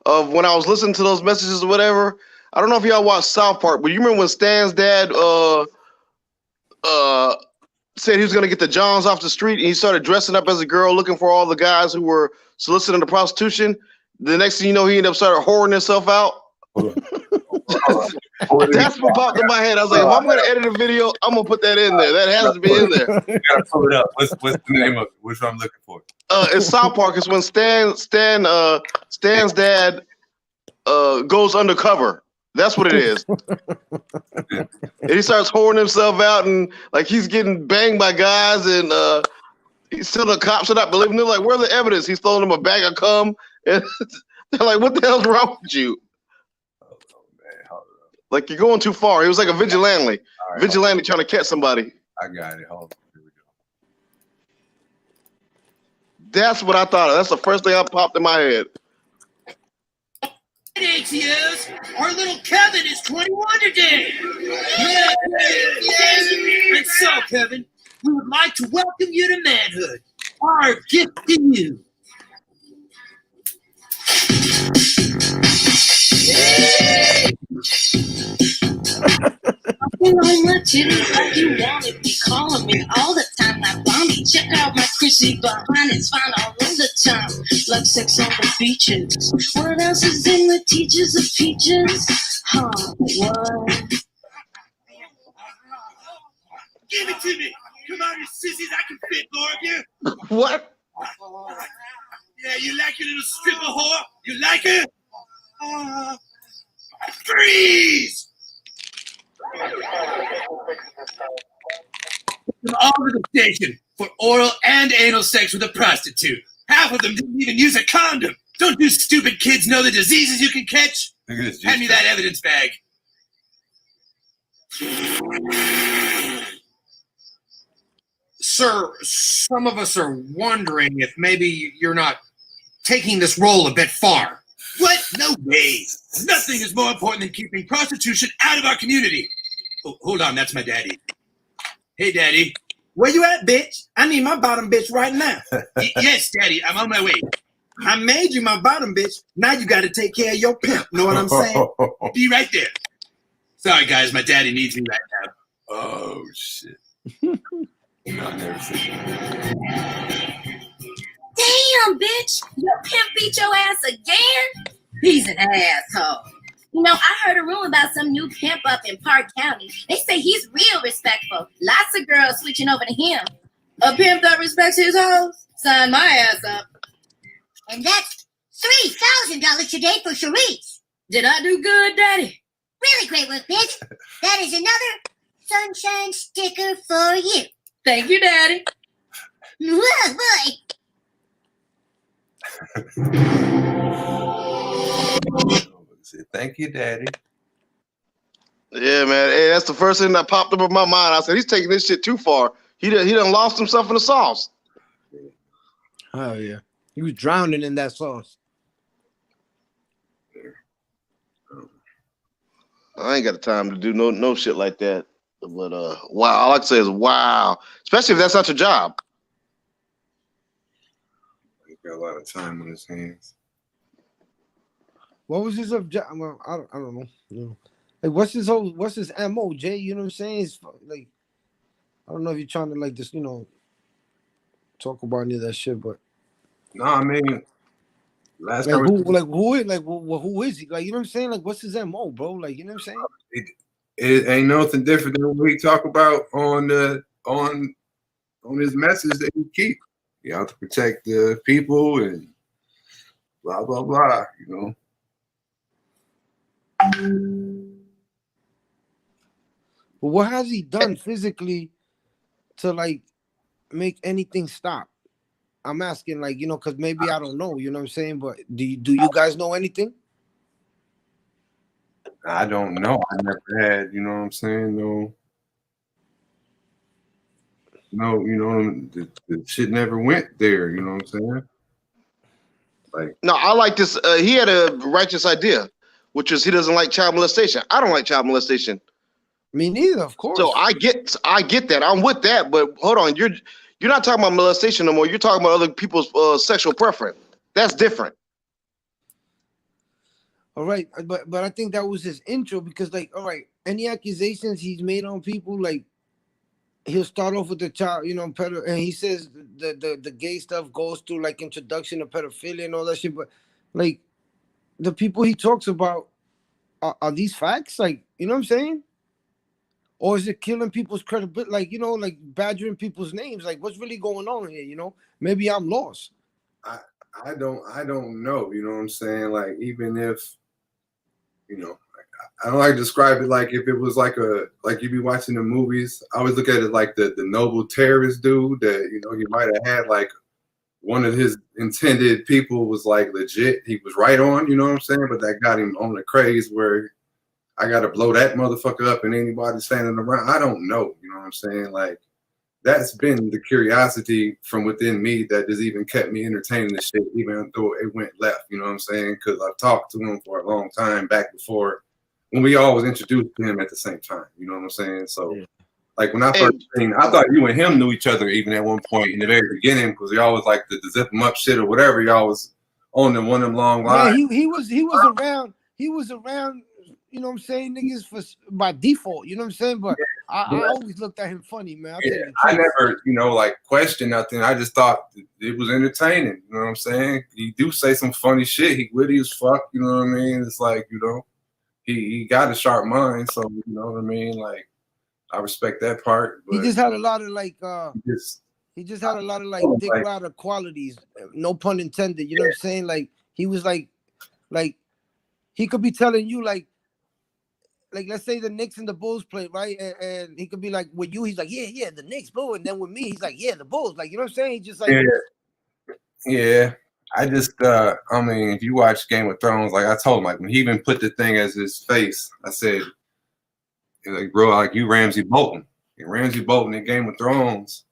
of when I was listening to those messages or whatever, I don't know if y'all watched South Park, but you remember when Stan's dad said he was gonna get the Johns off the street and he started dressing up as a girl looking for all the guys who were soliciting the prostitution. The next thing you know, he ended up started whoring himself out. That's what popped in my head. I was like, if I'm gonna edit a video, I'm gonna put that in there. That has to be in there. You gotta pull it up. What's the name of it? Which one I'm looking for? It's South Park. It's when Stan's dad goes undercover. That's what it is. And he starts whoring himself out and like he's getting banged by guys and he's still the cops are not believing him. Like, where's the evidence? He's throwing them a bag of cum and they're like, what the hell's wrong with you? Like you're going too far. He was like a vigilante. Right, vigilante trying to catch somebody. I got it. Hold on. Here we go. That's what I thought of. That's the first thing that popped in my head. ATOs, our little Kevin is 21 today. Yes. And so, Kevin, we would like to welcome you to manhood. Our gift to you. You know my titties like you wanted me, calling me all the time like Bonnie. Check out my Chrissy behind, it's fine all in the time, like sex on the beaches. What else is in the teachers of peaches? Huh, what? Give it to me. Come on, you sissies. I can fit more of you. What? Yeah, you like your little stripper whore? You like her? Freeze! Come all to the station for oral and anal sex with a prostitute. Half of them didn't even use a condom. Don't you stupid kids know the diseases you can catch? Hand me that evidence bag. Sir, some of us are wondering if maybe you're not taking this role a bit far. What? No way. Nothing is more important than keeping prostitution out of our community. Oh, hold on, that's my daddy. Hey, Daddy. Where you at, bitch? I need my bottom bitch right now. Yes, Daddy, I'm on my way. I made you my bottom bitch. Now you got to take care of your pimp. Know what I'm saying? Be right there. Sorry, guys, my daddy needs me right now. Oh, shit. I've never seen that. Damn, bitch! Your pimp beat your ass again? He's an asshole. You know, I heard a rumor about some new pimp up in Park County. They say he's real respectful. Lots of girls switching over to him. A pimp that respects his hoes? Sign my ass up. And that's $3,000 today for Charisse. Did I do good, Daddy? Really great work, bitch. That is another sunshine sticker for you. Thank you, Daddy. Whoa, boy. Thank you, Daddy. Yeah, man. Hey, that's the first thing that popped up in my mind. I said, he's taking this shit too far. He done lost himself in the sauce. Oh yeah, he was drowning in that sauce. I ain't got the time to do no shit like that. But wow, all I can say is wow. Especially if that's not your job. He's got a lot of time on his hands. What was his objective? Well, I don't know. You know. Like, what's his MO, Jay? You know what I'm saying? It's like, I don't know if you're trying to like just, you know, talk about any of that shit, but no, I mean, last like, time who is he? Like, you know what I'm saying? Like, what's his MO, bro? Like, you know what I'm saying? it ain't nothing different than what he talk about on his message that he keep. You have to protect the people and blah blah blah. You know. But what has he done physically to like make anything stop? I'm asking, like, you know, because maybe I don't know, you know what I'm saying? But do you guys know anything? I don't know. I never had, you know what I'm saying? No, you know, the shit never went there, you know what I'm saying? Like, no, I like this. He had a righteous idea, which is he doesn't like child molestation. I don't like child molestation. Me neither, of course. So I get that. I'm with that. But hold on, you're not talking about molestation no more. You're talking about other people's sexual preference. That's different. All right, but I think that was his intro because, like, all right, any accusations he's made on people, like, he'll start off with the child, you know, and he says the gay stuff goes through like introduction to pedophilia and all that shit. But like, the people he talks about, are these facts? Like, you know what I'm saying? Or is it killing people's credibility? Like, you know, like badgering people's names. Like, what's really going on here? You know, maybe I'm lost. I don't know. You know what I'm saying? Like, even if, you know, I don't like to describe it like if it was like you be watching the movies. I always look at it like the noble terrorist dude that, you know, he might have had like one of his intended people was like legit. He was right on, you know what I'm saying? But that got him on the craze where I got to blow that motherfucker up and anybody standing around. I don't know, you know what I'm saying? Like, that's been the curiosity from within me that has even kept me entertaining this shit, even though it went left, you know what I'm saying? Because I've talked to him for a long time back before when we all was introduced to him at the same time, you know what I'm saying? So, like, when I first seen, I thought you and him knew each other even at one point in the very beginning because y'all was like the zip him up shit or whatever. Y'all was on them one of them long lines. Yeah, he was around. He was around you know what I'm saying, niggas for by default, you know what I'm saying? But I always looked at him funny, man. I never, you know, like questioned nothing. I just thought it was entertaining. You know what I'm saying? He do say some funny shit. He witty as fuck. You know what I mean? It's like, you know, he got a sharp mind. So you know what I mean? Like, I respect that part. But he just had a lot of like he just had a lot of like dick rider qualities. No pun intended. You know what I'm saying? Like he was like he could be telling you like let's say the Knicks and the Bulls play, right? And he could be like, with you, he's like, yeah, the Knicks, boo. And then with me, he's like, yeah, the Bulls. Like, you know what I'm saying? He's just like, yeah. I just, I mean, if you watch Game of Thrones, like I told him, like when he even put the thing as his face, I said, like, bro, like you Ramsey Bolton. And Ramsey Bolton in Game of Thrones,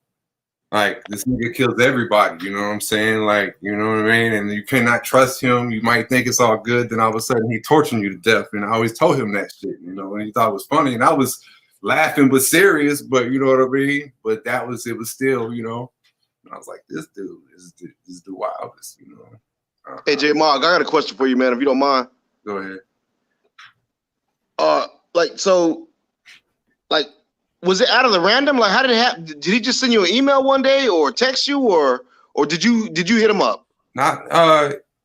like this nigga kills everybody, you know what I'm saying? Like, you know what I mean? And you cannot trust him. You might think it's all good, then all of a sudden he torturing you to death. And I always told him that shit, you know, and he thought it was funny. And I was laughing but serious, but you know what I mean? But it was still, you know. And I was like, this dude is the wildest, you know. Hey J Mark, I got a question for you, man, if you don't mind. Go ahead. Was it out of the random? Like, how did it happen? Did he just send you an email one day, or text you, or did you hit him up? Not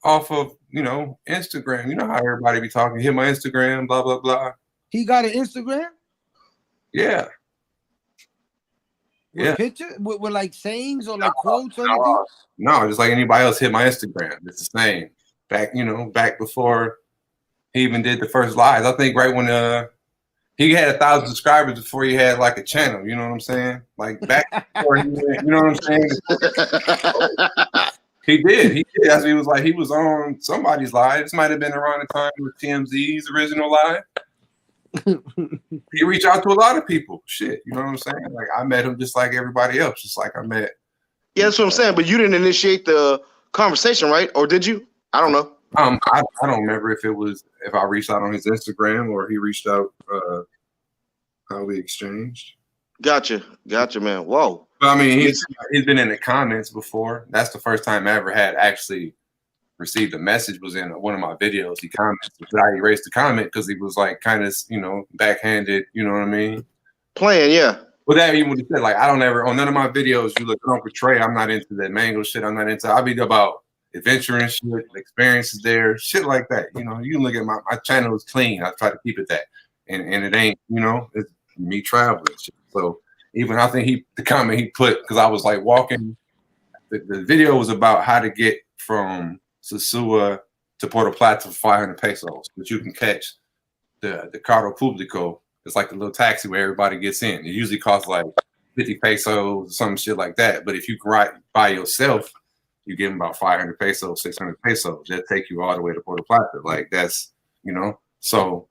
off of, you know, Instagram. You know how everybody be talking. Hit my Instagram, blah blah blah. He got an Instagram? Yeah. With picture with like sayings or like quotes or anything? No, just like anybody else hit my Instagram. It's the same. Back before he even did the first lives. I think right when he had 1,000 subscribers before he had like a channel, you know what I'm saying? Like back before he went, you know what I'm saying? He did. That's what he was like. He was on somebody's live. This might have been around the time with TMZ's original live. He reached out to a lot of people. Shit, you know what I'm saying? Like I met him just like everybody else, just like I met. Yeah, that's what I'm saying. But you didn't initiate the conversation, right? Or did you? I don't know. I don't remember if I reached out on his Instagram or he reached out how we exchanged. Gotcha, man. Whoa. But I mean, he's been in the comments before. That's the first time I ever had actually received a message. Was in one of my videos. He commented, but I erased the comment because he was like kind of, you know, backhanded. You know what I mean? Playing, yeah. Well, that even what he said, like I don't ever on none of my videos. You look, I don't portray. I'm not into that mango shit. I'm not into. I'll be about adventure and shit, experiences there, shit like that. You know, you can look at my channel is clean. I try to keep it that, and it ain't, you know, it's me traveling. Shit. So even I think the comment he put, because I was like walking, the video was about how to get from Sosua to Puerto Plata for 500 pesos, but you can catch the Carro Público. It's like the little taxi where everybody gets in. It usually costs like 50 pesos, some shit like that. But if you can ride by yourself, you give them about 500 pesos, 600 pesos. That take you all the way to Puerto Plata. Like that's, you know. So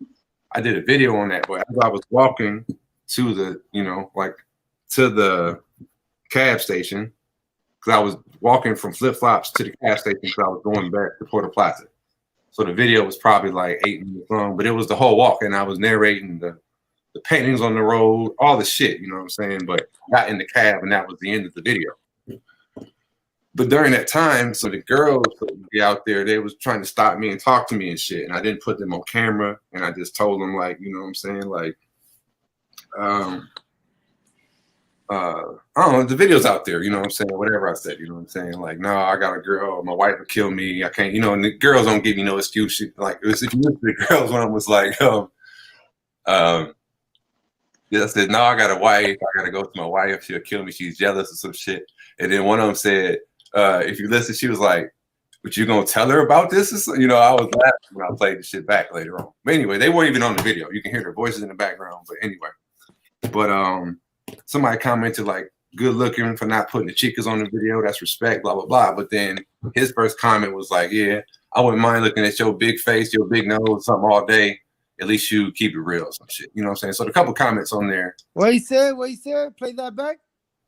I did a video on that. But as I was walking to the, you know, like to the cab station, because I was walking from Flip Flops to the cab station because I was going back to Puerto Plata. So the video was probably like 8 minutes long, but it was the whole walk, and I was narrating the paintings on the road, all the shit, you know what I'm saying? But I got in the cab, and that was the end of the video. But during that time, so the girls would be out there, they was trying to stop me and talk to me and shit. And I didn't put them on camera. And I just told them, like, you know what I'm saying? Like, I don't know, the video's out there, you know what I'm saying? Whatever I said, you know what I'm saying? Like, no, I got a girl, my wife would kill me. I can't, you know, and the girls don't give me no excuse. Like, if you look at the girls, one was like, yeah, I said, no, I got a wife. I got to go to my wife. She'll kill me. She's jealous or some shit. And then one of them said, if you listen, she was like, but you gonna tell her about this? You know, I was laughing when I played the shit back later on. But anyway, they weren't even on the video. You can hear their voices in the background. But anyway, somebody commented like, good looking for not putting the chicas on the video. That's respect, blah, blah, blah. But then his first comment was like, yeah, I wouldn't mind looking at your big face, your big nose, something all day. At least you keep it real, some shit. You know what I'm saying? So a couple comments on there. What he said? Play that back.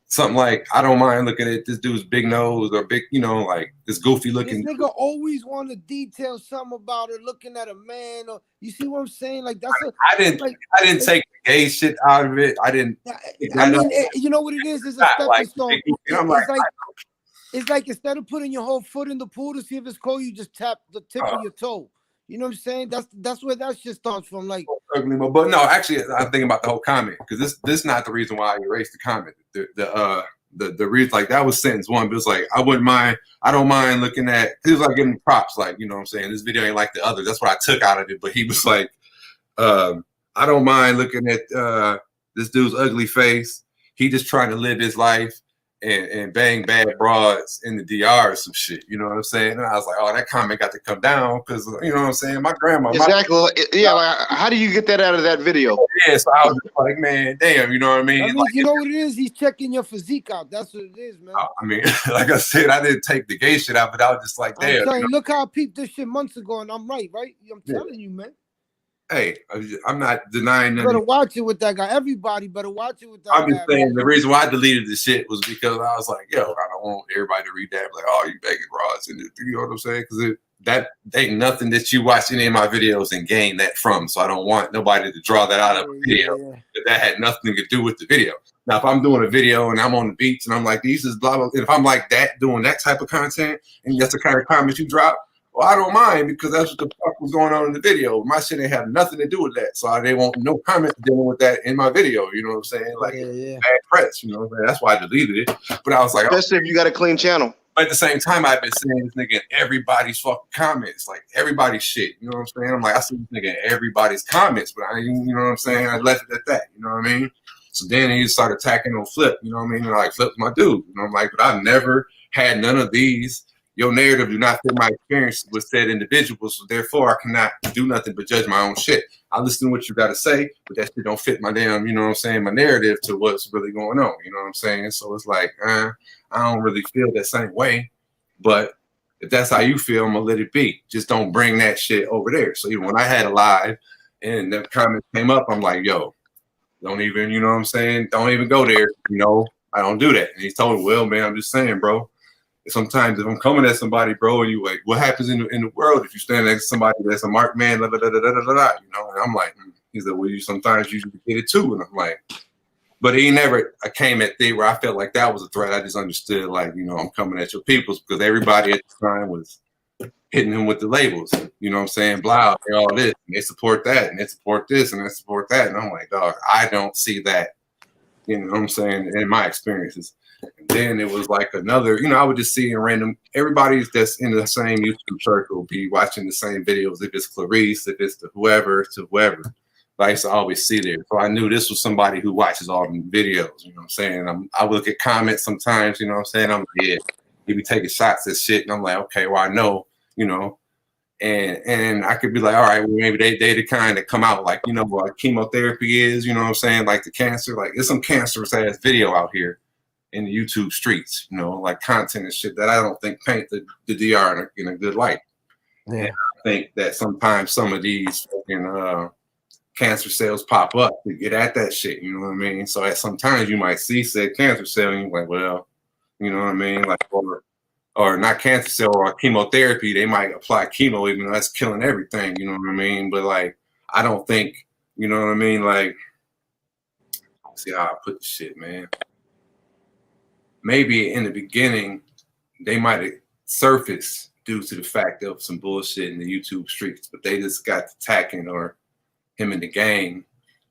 Something like, I don't mind looking at this dude's big nose or big, you know, like this goofy looking. This nigga always want to detail something about her looking at a man. Or you see what I'm saying? Like that's I didn't take the gay shit out of it. I didn't. I mean, you know what it is? It's a stepping stone. It's like instead of putting your whole foot in the pool to see if it's cold, you just tap the tip of your toe. You know what I'm saying? That's where that shit starts from. Like ugly, but no, actually, I'm thinking about the whole comment because this is not the reason why I erased the comment. The reason, like, that was sentence one, but it's like I don't mind looking at. He was like giving props, like, you know what I'm saying, this video ain't like the others. That's what I took out of it. But he was like, I don't mind looking at this dude's ugly face. He just trying to live his life and bang bad broads in the DR or some shit. You know what I'm saying? And I was like, oh, that comment got to come down because, you know what I'm saying, my grandma. Exactly. Yeah. Like, how do you get that out of that video? Yeah. So I was just like, man, damn. You know what I mean? I mean, like, you know what it is? He's checking your physique out. That's what it is, man. I mean, like I said, I didn't take the gay shit out, but I was just like, damn. I'm telling you, look how I peeped this shit months ago, and I'm right? I'm telling you, man. Hey, I'm not denying You nothing. better watch it with that guy. Everybody better watch it with that I'm guy. just saying the reason why I deleted the shit was because I was like, yo, I don't want everybody to read that. Like, oh, you begging broads. And you know what I'm saying? Because that ain't nothing that you watch any of my videos and gain that from. So I don't want nobody to draw that out of a video. Yeah. That had nothing to do with the video. Now, if I'm doing a video and I'm on the beach and I'm like, these is blah, blah, if I'm like that, doing that type of content, and that's the kind of comments you drop, well, I don't mind because that's what the fuck was going on in the video. My shit ain't have nothing to do with that. So they want no comment dealing with that in my video. You know what I'm saying? Like, bad press, you know what I'm saying? That's why I deleted it. But I was like, especially if you got a clean channel. But at the same time, I've been saying this nigga in everybody's fucking comments, like everybody's shit. You know what I'm saying? I'm like, I see this nigga in everybody's comments, but I didn't, you know what I'm saying? I left it at that. You know what I mean? So then he started attacking on Flip. You know what I mean? And like, Flip's my dude. You know, I'm like, but I've never had none of these. Your narrative do not fit my experience with said individuals, so therefore I cannot do nothing but judge my own shit. I listen to what you got to say, but that shit don't fit my damn, you know what I'm saying, my narrative to what's really going on, you know what I'm saying? So it's like, I don't really feel that same way, but if that's how you feel, I'm gonna let it be. Just don't bring that shit over there. So even when I had a live and the comments came up, I'm like, yo, don't even, you know what I'm saying? Don't even go there, you know? I don't do that. And he told me, well, man, I'm just saying, bro. Sometimes if I'm coming at somebody, bro, and you like, what happens in the world if you stand next to somebody that's a marked man, you know? And I'm like, he said, well, sometimes you get it too. And I'm like, but I came at thing where I felt like that was a threat. I just understood, like, you know, I'm coming at your peoples because everybody at the time was hitting him with the labels. You know what I'm saying? Blah, all this, and they support that, and they support this, and they support that. And I'm like, dog, I don't see that. You know what I'm saying? In my experiences. And then it was like another, you know, I would just see in random, everybody that's in the same YouTube circle be watching the same videos. If it's Clarice, if it's to whoever. I used to always see there. So I knew this was somebody who watches all the videos, you know what I'm saying? I look at comments sometimes, you know what I'm saying? I'm like, yeah, he be taking shots at shit. And I'm like, okay, well, I know, you know, and I could be like, all right, well, maybe they the kind that come out like, you know, what chemotherapy is, you know what I'm saying? Like the cancer, like there's some cancerous ass video out here in the YouTube streets, you know, like content and shit that I don't think paint the DR in a good light. Yeah. And I think that sometimes some of these fucking cancer cells pop up to get at that shit, you know what I mean? So sometimes you might see said cancer cell and you're like, well, you know what I mean? Like, or not cancer cell or chemotherapy, they might apply chemo even though that's killing everything, you know what I mean? But like, I don't think, you know what I mean? Like, see how I put the shit, man. Maybe in the beginning, they might have surfaced due to the fact of some bullshit in the YouTube streets, but they just got to attacking, or him and the gang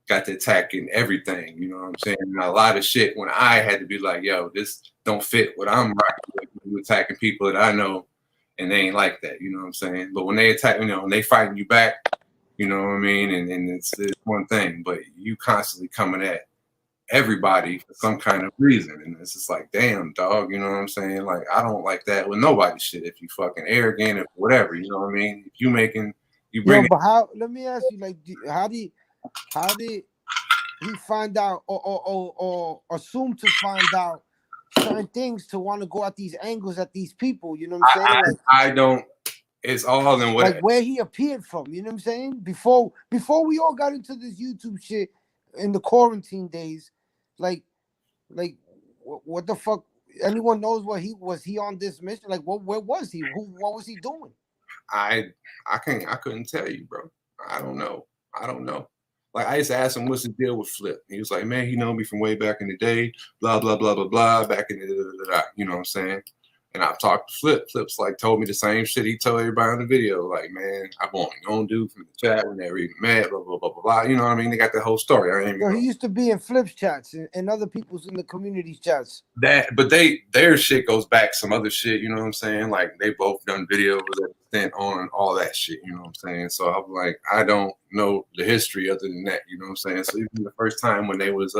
got to attacking everything, you know what I'm saying? And a lot of shit when I had to be like, yo, this don't fit what I'm rocking with. You attacking people that I know, and they ain't like that, you know what I'm saying? But when they attack, you know, when they fighting you back, you know what I mean? And it's one thing, but you constantly coming at everybody for some kind of reason, and it's just like, damn, dog, you know what I'm saying? Like, I don't like that with nobody shit. If you fucking arrogant or whatever, you know what I mean? If you bring but how? Let me ask you, like, how did he find out or assume to find out certain things to want to go at these angles at these people? You know what I'm saying? I don't. It's all in what, like, where he appeared from. You know what I'm saying? Before we all got into this YouTube shit in the quarantine days, like what the fuck? Anyone knows what he was? He on this mission? Like, where was he? What was he doing? I couldn't tell you, bro. I don't know. Like, I used to ask him, what's the deal with Flip? He was like, man, he know me from way back in the day, blah, blah, blah, blah, blah, back in the, you know what I'm saying? And I've talked to Flip. Flip's like told me the same shit he told everybody on the video. Like, man, I want on dude from the chat when they're even mad, blah, blah, blah, blah, blah. You know what I mean? They got the whole story. I ain't Yo, he used to be in Flip's chats and other people's in the community chats. but their shit goes back some other shit, you know what I'm saying? Like they both done videos that on all that shit, you know what I'm saying? So I'm like, I don't know the history other than that, you know what I'm saying? So even the first time when they was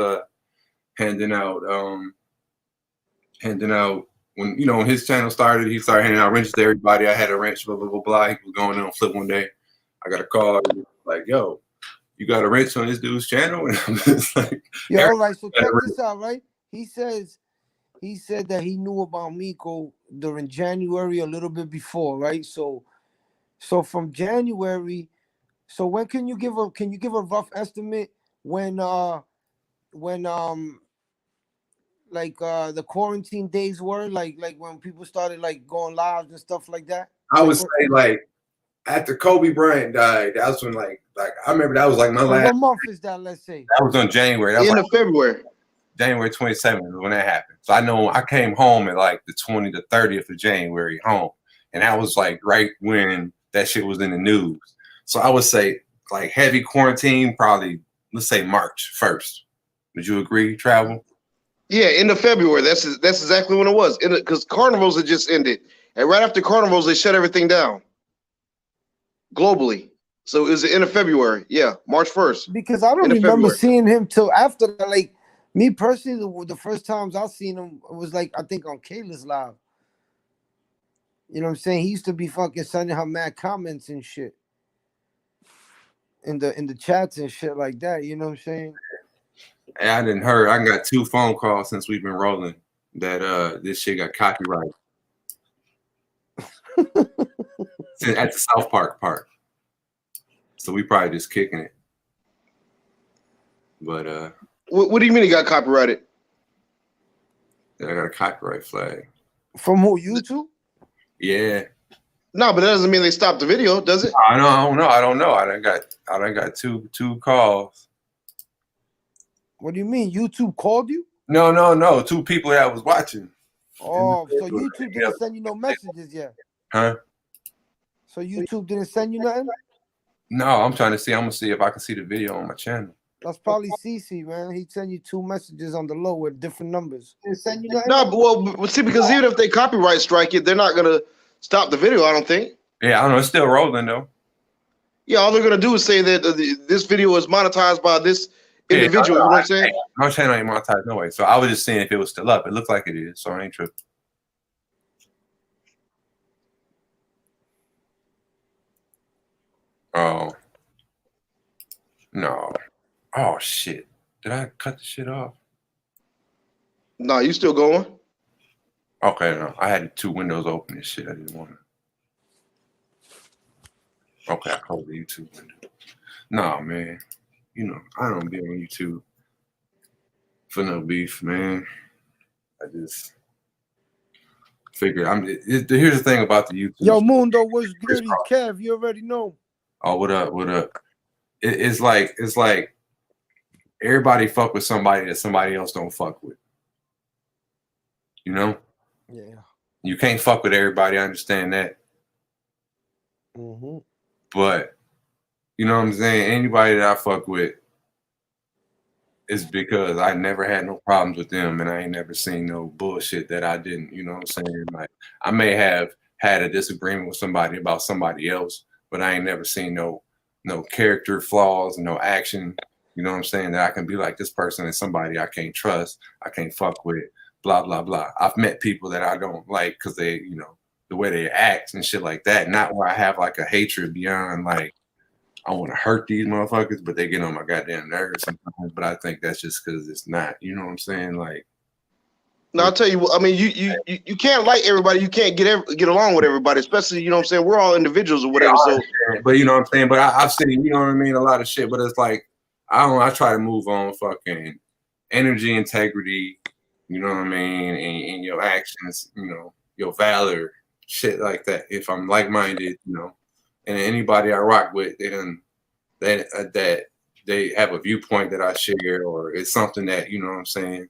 handing out when, you know, when his channel started, he started handing out wrenches to everybody. I had a wrench, blah, blah, blah, blah. He was going on Flip one day. I got a call like, yo, you got a wrench on this dude's channel? And I'm just like, yeah, all right, so check this out, right? He said that he knew about Miko during January, a little bit before, right? So from January, so when can you give a rough estimate when the quarantine days were like when people started like going live and stuff like that? I would say like after Kobe Bryant died, that's when like I remember that was like my last. What month is that? Let's say that was on January. That was End of February. January 27th when that happened. So I know I came home at like the 20th to 30th of January home, and that was like right when that shit was in the news. So I would say like heavy quarantine, probably let's say March 1st. Would you agree, Travel? Yeah, end of February. That's exactly when it was. Because carnivals had just ended, and right after carnivals, they shut everything down globally. So it was the end of February. Yeah, March 1st. Because I don't remember seeing him till after that. Like me personally, the first times I seen him was like I think on Kayla's live. You know what I'm saying? He used to be fucking sending her mad comments and shit in the chats and shit like that. You know what I'm saying? Hey, I didn't heard. I got 2 phone calls since we've been rolling that this shit got copyrighted at the South Park part. So we probably just kicking it. But what do you mean it got copyrighted? I got a copyright flag. From who? YouTube? Yeah. No, but that doesn't mean they stopped the video, does it? I don't know. I done got two calls. What do you mean? YouTube called you? No. 2 people that was watching. Oh, so YouTube didn't send you no messages yet? Huh? So YouTube didn't send you nothing? No, I'm gonna see if I can see the video on my channel. That's probably CC, man. He'd send you 2 messages on the low with different numbers. Didn't send you nothing? No, but see, because even if they copyright strike it, they're not gonna stop the video, I don't think. Yeah, I don't know. It's still rolling though. Yeah, all they're gonna do is say that this video is monetized by this individual. You know what I'm saying? My channel ain't monetized no way. So I was just seeing if it was still up. It looks like it is, so I ain't tripping. Oh. No. Oh shit. Did I cut the shit off? No, you still going? Okay, no. I had 2 windows open and shit. I didn't want to. Okay, I closed the YouTube window. Nah, man. You know, I don't be on YouTube for no beef, man. I just figured here's the thing about the YouTube. Yo, Mundo, what's goody? Kev, you already know. Oh, what up? What up? It's like everybody fuck with somebody that somebody else don't fuck with. You know? Yeah. You can't fuck with everybody. I understand that. Mm-hmm. But you know what I'm saying? Anybody that I fuck with is because I never had no problems with them, and I ain't never seen no bullshit that I didn't. You know what I'm saying? Like I may have had a disagreement with somebody about somebody else, but I ain't never seen no character flaws and no action. You know what I'm saying? That I can be like, this person is somebody I can't trust, I can't fuck with, blah, blah, blah. I've met people that I don't like because they, you know, the way they act and shit like that. Not where I have like a hatred beyond like, I want to hurt these motherfuckers, but they get on my goddamn nerves sometimes. But I think that's just because it's not, you know what I'm saying? Like, no, I'll tell you what, I mean, you can't like everybody, you can't get along with everybody, especially, you know what I'm saying, we're all individuals or whatever. So, but you know what I'm saying? But I've seen, you know what I mean, a lot of shit, but it's like, I try to move on fucking energy, integrity, you know what I mean, and your actions, you know, your valor, shit like that. If I'm like-minded, you know, and anybody I rock with, that they have a viewpoint that I share, or it's something that, you know what I'm saying,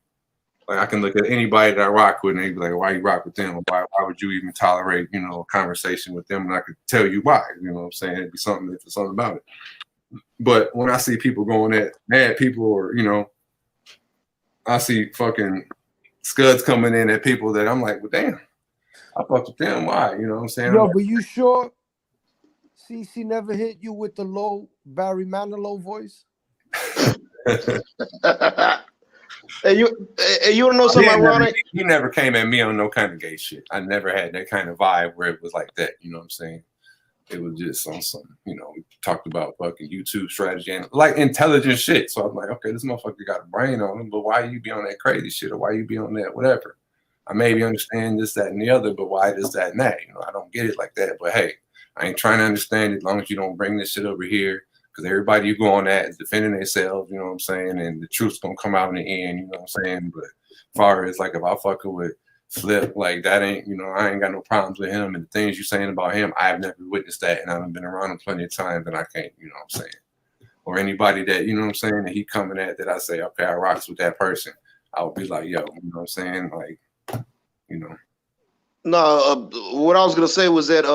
Like I can look at anybody that I rock with and they be like, why you rock with them? Why would you even tolerate, you know, a conversation with them? And I could tell you why, you know what I'm saying? It'd be something about it. But when I see people going at mad people, or, you know, I see fucking scuds coming in at people that I'm like, well, damn, I fucked with them. Why? You know what I'm saying? Yo, but you sure CC never hit you with the low Barry Manilow voice? Hey, you want to know something ironic? He never came at me on no kind of gay shit. I never had that kind of vibe where it was like that. You know what I'm saying? It was just on some, you know, we talked about fucking YouTube strategy and like intelligent shit. So I'm like, okay, this motherfucker got a brain on him, but why you be on that crazy shit, or why you be on that whatever? I maybe understand this, that, and the other, but why this, that, and that? You know, I don't get it like that. But hey, I ain't trying to understand it as long as you don't bring this shit over here. Because everybody you go on that is defending themselves, you know what I'm saying? And the truth's gonna come out in the end, you know what I'm saying? But as far as like if I fucking with Flip, like that ain't, you know, I ain't got no problems with him. And the things you're saying about him, I've never witnessed that. And I've been around him plenty of times and I can't, you know what I'm saying? Or anybody that, you know what I'm saying, that he coming at that I say, okay, I rocks with that person. I would be like, yo, you know what I'm saying? Like, you know. No, what I was gonna say was that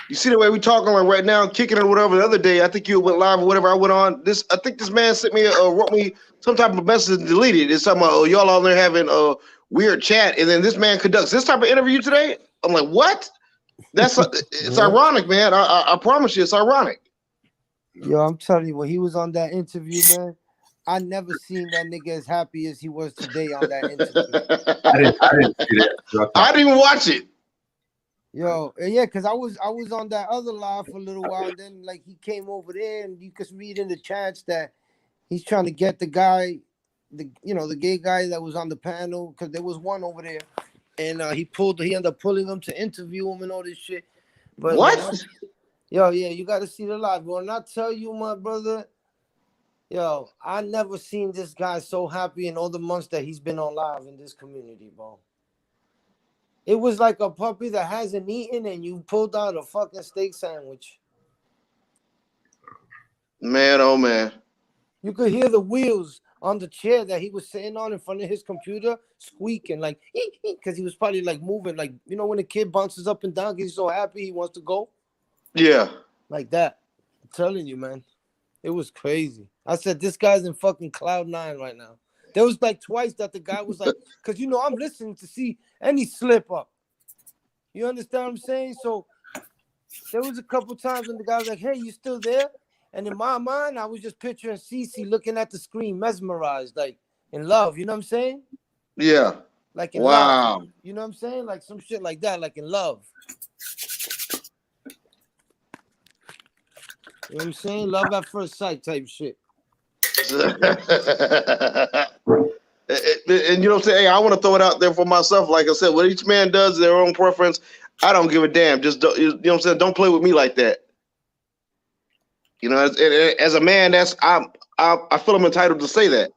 you see the way we talking like right now, kicking it or whatever. The other day, I think you went live or whatever. I went on this. I think this man sent me wrote me some type of message and deleted. It's talking about y'all out there having a weird chat, and then this man conducts this type of interview today. I'm like, what? That's it's ironic, man. I promise you, it's ironic. Yo, I'm telling you, when he was on that interview, man, I never seen that nigga as happy as he was today on that interview. I didn't see that. I didn't watch it. Yo, yeah, because I was on that other live for a little while, and then like he came over there, and you could read in the chats that he's trying to get the guy, the gay guy that was on the panel, because there was one over there, and he ended up pulling him to interview him and all this shit. But what? Yo, yeah, you got to see the live, bro. And I tell you, my brother, yo, I never seen this guy so happy in all the months that he's been on live in this community, bro. It was like a puppy that hasn't eaten and you pulled out a fucking steak sandwich. Man, oh man. You could hear the wheels on the chair that he was sitting on in front of his computer squeaking, like, because he was probably like moving, like, you know, when a kid bounces up and down, he's so happy he wants to go. Yeah. Like that. I'm telling you, man. It was crazy. I said, this guy's in fucking cloud 9 right now. There was like twice that the guy was like, because, you know, I'm listening to see any slip up. You understand what I'm saying? So there was a couple times when the guy was like, hey, you still there? And in my mind, I was just picturing Cece looking at the screen, mesmerized, like in love. You know what I'm saying? Yeah. Like in love. You know what I'm saying? Like some shit like that, like in love. You know what I'm saying? Love at first sight type shit. And you know what I'm saying? Hey, I want to throw it out there for myself. Like I said, what each man does, their own preference. I don't give a damn. Just don't, you know what I'm saying? Don't play with me like that. You know, as a man, I feel I'm entitled to say that.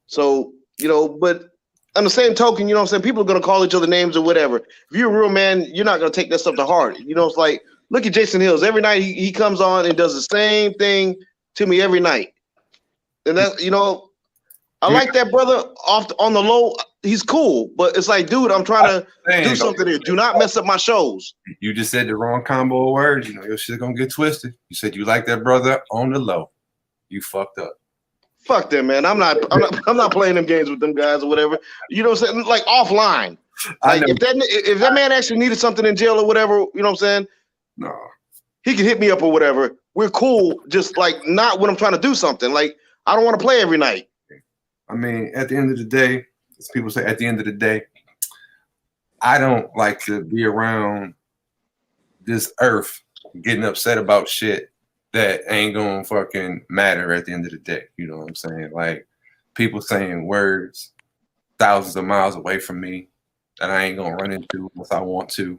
So, you know, but on the same token, you know what I'm saying? People are gonna call each other names or whatever. If you're a real man, you're not gonna take that stuff to heart. You know, it's like, look at Jason Hills. Every night he comes on and does the same thing to me every night. And that's, you know, I like that brother on the low. He's cool, but it's like, dude, I'm trying to do something here. Do not mess up my shows. You just said the wrong combo of words. You know, your shit gonna get twisted. You said you like that brother on the low. You fucked up. Fuck them, man. I'm not playing them games with them guys or whatever. You know what I'm saying? Like offline. Like if that man actually needed something in jail or whatever, you know what I'm saying? No. He can hit me up or whatever. We're cool. Just like not when I'm trying to do something. Like I don't want to play every night. I mean, at the end of the day, as people say, at the end of the day, I don't like to be around this earth getting upset about shit that ain't gonna fucking matter at the end of the day. You know what I'm saying? Like people saying words thousands of miles away from me that I ain't gonna run into if I want to,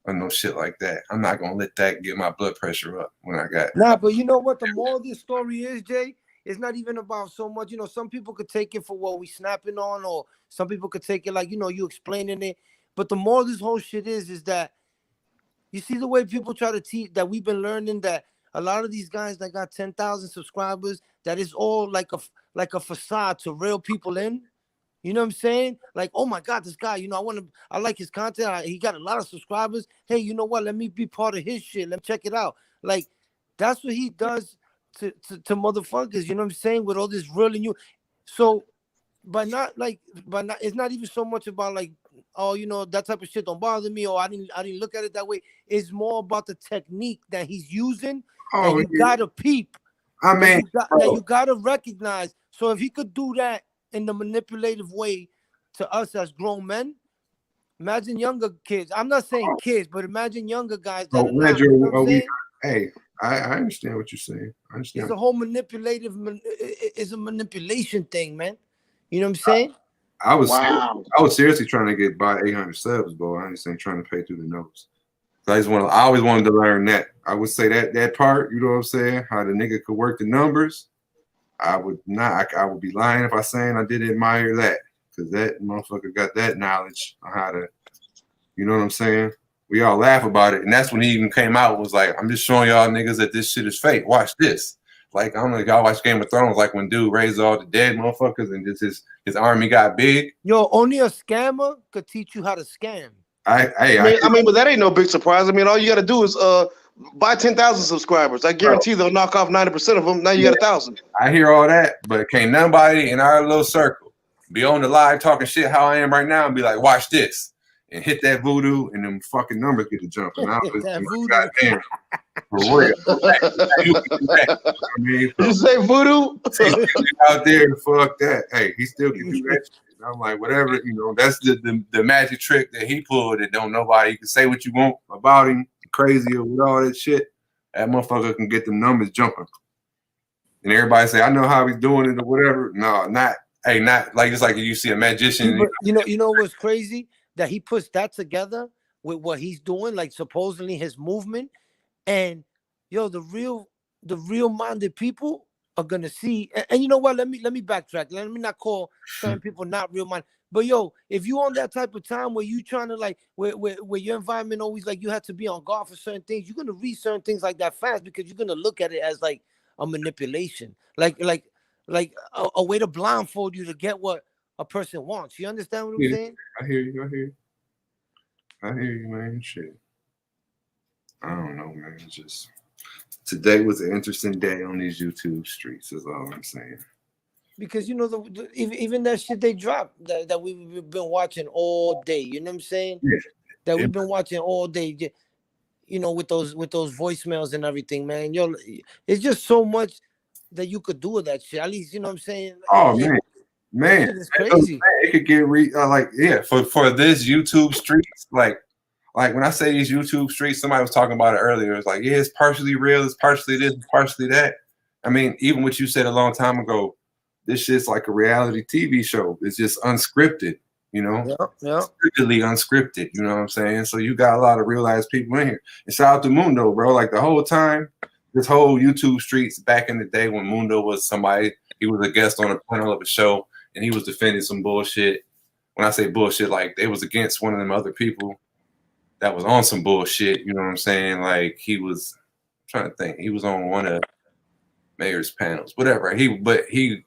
or no shit like that. I'm not gonna let that get my blood pressure up when I got. Nah, but you know what the moral of this story is, Jay? It's not even about so much, you know, some people could take it for what we snapping on, or some people could take it like, you know, you explaining it. But the more this whole shit is that you see the way people try to teach, that we've been learning that a lot of these guys that got 10,000 subscribers, that is all like a facade to reel people in. You know what I'm saying? Like, oh my God, this guy, I like his content. He got a lot of subscribers. Hey, you know what? Let me be part of his shit. Let me check it out. Like, that's what he does to motherfuckers. You know what I'm saying? With all this real and you. So, it's not even so much about like, oh, that type of shit don't bother me, or I didn't look at it that way. It's more about the technique that he's using that you gotta peep. I mean, that you gotta recognize. So if he could do that in the manipulative way to us as grown men, imagine younger kids. I'm not saying kids, but imagine younger guys that are not, you know what I'm saying? Hey, I understand what you're saying. I understand. It's a whole it's a manipulation thing, man. You know what I'm saying? I was seriously trying to get by 800 subs, bro. I ain't trying to pay through the nose. I always wanted to learn that. I would say that part, you know what I'm saying? How the nigga could work the numbers. I would be lying if I saying I didn't admire that, because that motherfucker got that knowledge on how to, you know what I'm saying? We all laugh about it, and that's when he even came out and was like, I'm just showing y'all niggas that this shit is fake. Watch this. Like, I don't know if y'all watch Game of Thrones, like when dude raised all the dead motherfuckers and just his army got big. Yo, only a scammer could teach you how to scam. I mean, but that ain't no big surprise. I mean, all you got to do is buy 10,000 subscribers. I guarantee they'll knock off 90% of them. Now you got 1,000. I hear all that, but can't nobody in our little circle be on the live talking shit how I am right now and be like, watch this, and hit that voodoo, and them fucking numbers get to jumping. Goddamn, for real. You say voodoo? Out there, fuck that. Hey, he still can do that shit. I'm like, whatever, that's the magic trick that he pulled that don't nobody, you can say what you want about him, crazy or with all that shit. That motherfucker can get them numbers jumping. And everybody say, I know how he's doing it or whatever. No, not like it's like you see a magician. But you know what's crazy? That he puts that together with what he's doing, like supposedly his movement. And the real minded people are gonna see, and you know what? Let me backtrack. Let me not call certain people not real minded. But if you on that type of time where you trying to like where your environment always like you have to be on guard for certain things, you're gonna read certain things like that fast because you're gonna look at it as like a manipulation, like a way to blindfold you to get what a person wants. You understand what I'm saying? I hear you, man. Shit. I don't know, man. It's just today was an interesting day on these YouTube streets, is all I'm saying. Because even that shit they dropped that we've been watching all day. You know what I'm saying? Yeah. That we've been watching all day. With those voicemails and everything, man. It's just so much that you could do with that shit. At least you know what I'm saying. Oh man, it's crazy. It could get for this YouTube streets, like when I say these YouTube streets, somebody was talking about it earlier. It's like, yeah, it's partially real, it's partially this, it's partially that. I mean, even what you said a long time ago, this shit's like a reality TV show. It's just unscripted, strictly unscripted. You know what I'm saying? So you got a lot of real ass people in here. And shout out to Mundo, bro. Like the whole time, this whole YouTube streets back in the day when Mundo was somebody, he was a guest on a panel of a show, and he was defending some bullshit. When I say bullshit, like they was against one of them other people that was on some bullshit. You know what I'm saying? Like he was I'm trying to think. He was on one of Mayor's panels, whatever. He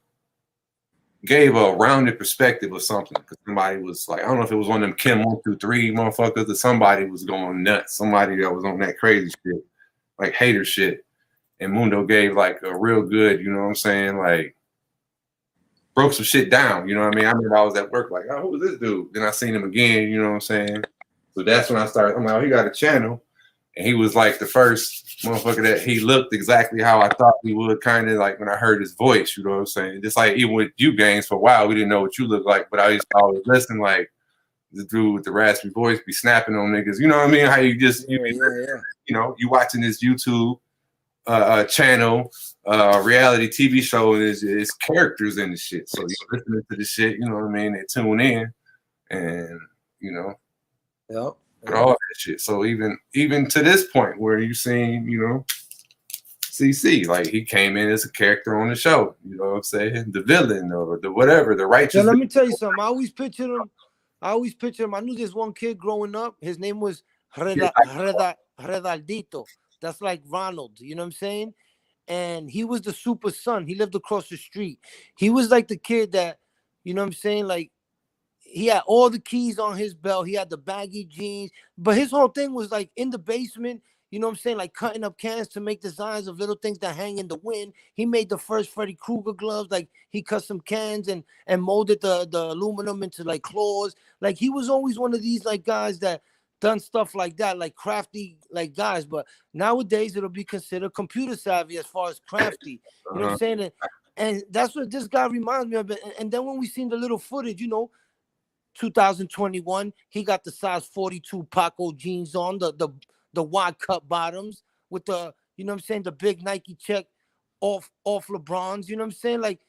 gave a rounded perspective of something because somebody was like, I don't know if it was one of them Kim 123 motherfuckers or somebody was going nuts. Somebody that was on that crazy shit, like hater shit. And Mundo gave like a real good, you know what I'm saying? Like broke some shit down. You know what I mean? I remember I was at work like, oh, who is this dude? Then I seen him again, you know what I'm saying? So that's when I started, I'm like, oh, he got a channel. And he was like the first motherfucker that he looked exactly how I thought he would, kind of like when I heard his voice, you know what I'm saying? Just like even with you games for a while, we didn't know what you looked like, but I used to always listen like the dude with the raspy voice be snapping on niggas. You know what I mean? How you just, you you watching this YouTube channel, reality TV show, and there's characters in the shit. So you're listening to the shit, you know what I mean? They tune in and, all that shit. So even to this point where you seen, CC, like he came in as a character on the show, you know what I'm saying? The villain or the whatever, the righteous. So let me tell you something. I always pictured him. I knew this one kid growing up. His name was Redaldito. That's like Ronald, you know what I'm saying? And he was the super son. He lived across the street. He was like the kid that, you know what I'm saying? Like he had all the keys on his belt. He had the baggy jeans, but his whole thing was like in the basement. You know what I'm saying? Like cutting up cans to make designs of little things that hang in the wind. He made the first Freddy Krueger gloves. Like he cut some cans and molded the aluminum into like claws. Like he was always one of these like guys that done stuff like that, like crafty like guys. But nowadays it'll be considered computer savvy as far as crafty. You know what I'm saying? And that's what this guy reminds me of. And then when we seen the little footage, you know, 2021, he got the size 42 Paco jeans on, the wide cut bottoms with the, you know what I'm saying, the big Nike check off LeBron's, you know what I'm saying? Like,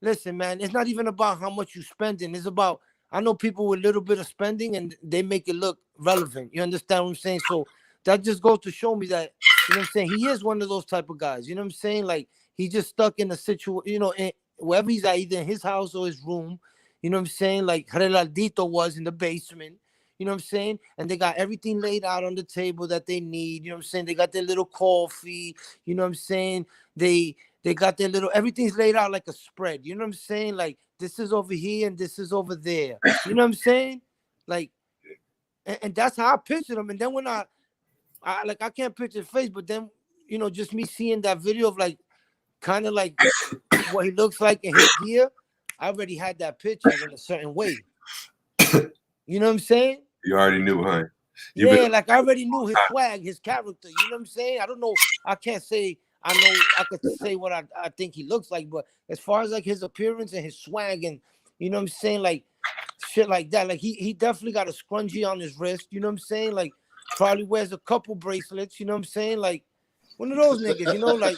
listen, man, it's not even about how much you spending. It's about, I know people with a little bit of spending and they make it look relevant. You understand what I'm saying? So that just goes to show me that, you know what I'm saying, he is one of those type of guys. You know what I'm saying? Like, he just stuck in a situation, you know, wherever he's at, either in his house or his room. You know what I'm saying? Like Geraldito was in the basement. You know what I'm saying? And they got everything laid out on the table that they need. You know what I'm saying? They got their little coffee. You know what I'm saying? They got their little, everything's laid out like a spread. You know what I'm saying? Like, this is over here and this is over there. You know what I'm saying? Like, and that's how I picture them. And then when I can't picture his face, but then, you know, just me seeing that video of like, kind of like what he looks like in his gear, I already had that picture in a certain way. You know what I'm saying? You already knew, huh? Like I already knew his swag, his character. You know what I'm saying? I don't know. I can't say I know. I could say what I think he looks like, but as far as like his appearance and his swag and, you know what I'm saying, like shit like that, like he definitely got a scrunchie on his wrist. You know what I'm saying? Like probably wears a couple bracelets. You know what I'm saying? Like one of those niggas. You know, like.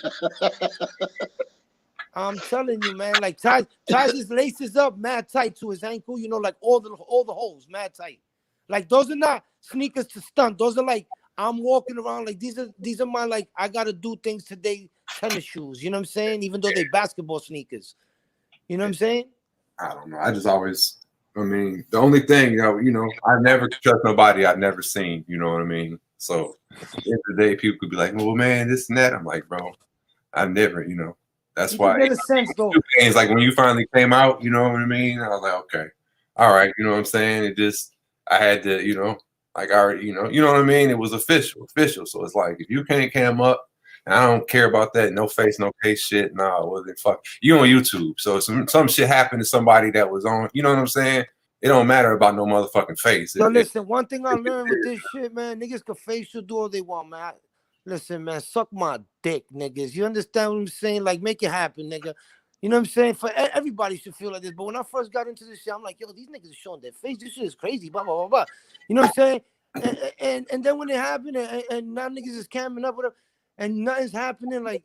I'm telling you, man, like ties his laces up mad tight to his ankle, you know, like all the holes mad tight. Like those are not sneakers to stunt. Those are like I'm walking around like these are my like I gotta do things today tennis shoes. You know what I'm saying? Even though they basketball sneakers. You know what I'm saying? I don't know. I just always, I mean, the only thing, you know, I never trust nobody I've never seen. You know what I mean? So at the end of the day, people could be like, well, man, this and that. I'm like, bro, I never, you know. That's why it's like when you finally came out, you know what I mean? I was like, okay, all right, you know what I'm saying? It just, I had to, you know, like I already, you know what I mean? It was official. So it's like, if you can't cam up, and I don't care about that, no face, no case shit, nah, well then fuck, you on YouTube. So some shit happened to somebody that was on, you know what I'm saying? It don't matter about no motherfucking face. So listen, one thing I learned with this shit, man, niggas can facial do all they want, man. Listen, man, suck my dick, niggas. You understand what I'm saying? Like, make it happen, nigga. You know what I'm saying? For everybody should feel like this. But when I first got into this shit, I'm like, yo, these niggas are showing their face. This shit is crazy, blah, blah, blah, blah. You know what I'm saying? And then when it happened, and now niggas is camming up with them, and nothing's happening, like,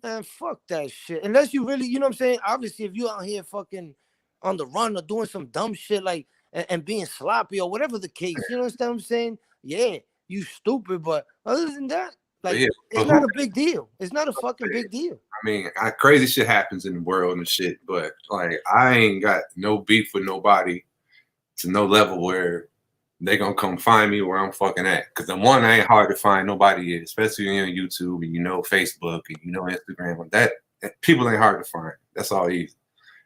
man, fuck that shit. Unless you really, you know what I'm saying? Obviously, if you out here fucking on the run or doing some dumb shit, like, and being sloppy or whatever the case, you know what I'm saying? Yeah. You stupid, but other than that, like it's not a big deal. It's not a fucking big deal. I mean, crazy shit happens in the world and shit, but like I ain't got no beef with nobody to no level where they gonna come find me where I'm fucking at. Cause the one ain't hard to find nobody is, especially on YouTube and you know Facebook and you know Instagram. Like that people ain't hard to find. That's all easy.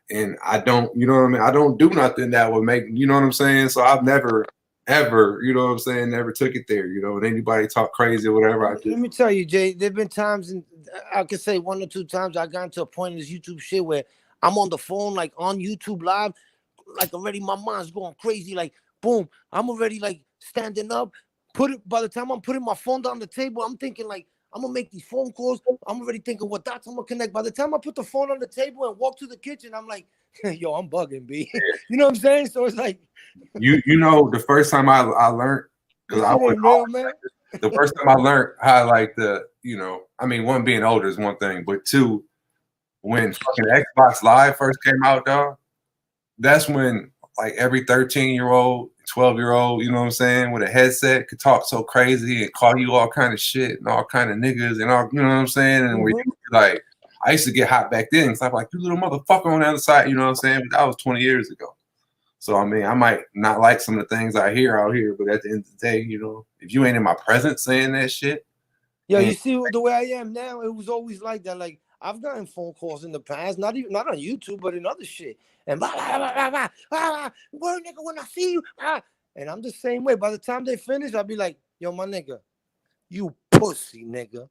And I don't, you know what I mean? I don't do nothing that would make, you know what I'm saying? So I've never ever, you know what I'm saying, never took it there, you know, and anybody talk crazy or whatever. Let me tell you, Jay, there have been times, and I could say 1 or 2 times I got to a point in this YouTube shit where I'm on the phone, like on YouTube Live, like already my mind's going crazy, like boom, I'm already like standing up, by the time I'm putting my phone down the table, I'm thinking like, I'm gonna make these phone calls, I'm already thinking what dots I'm gonna connect. By the time I put the phone on the table and walk to the kitchen, I'm like, yo, I'm bugging, B. You know what I'm saying? So it's like you know, the first time I learned, because I went real, man. The first time I learned how like the, you know, I mean, one being older is one thing, but two, when fucking Xbox Live first came out, dog, that's when like every 13-year-old, 12-year-old, you know what I'm saying, with a headset could talk so crazy and call you all kind of shit and all kind of niggas and all, you know what I'm saying? And we like, I used to get hot back then because I'm like, you little motherfucker on the other side, you know what I'm saying? But that was 20 years ago. So, I mean, I might not like some of the things I hear out here, but at the end of the day, you know, if you ain't in my presence saying that shit. Yo, you see the way I am now, it was always like that. Like, I've gotten phone calls in the past, not on YouTube, but in other shit. And blah, blah, blah, blah, blah, blah, well, nigga, when I see you, and I'm the same way. By the time they finish, I'll be like, yo, my nigga, you pussy, nigga.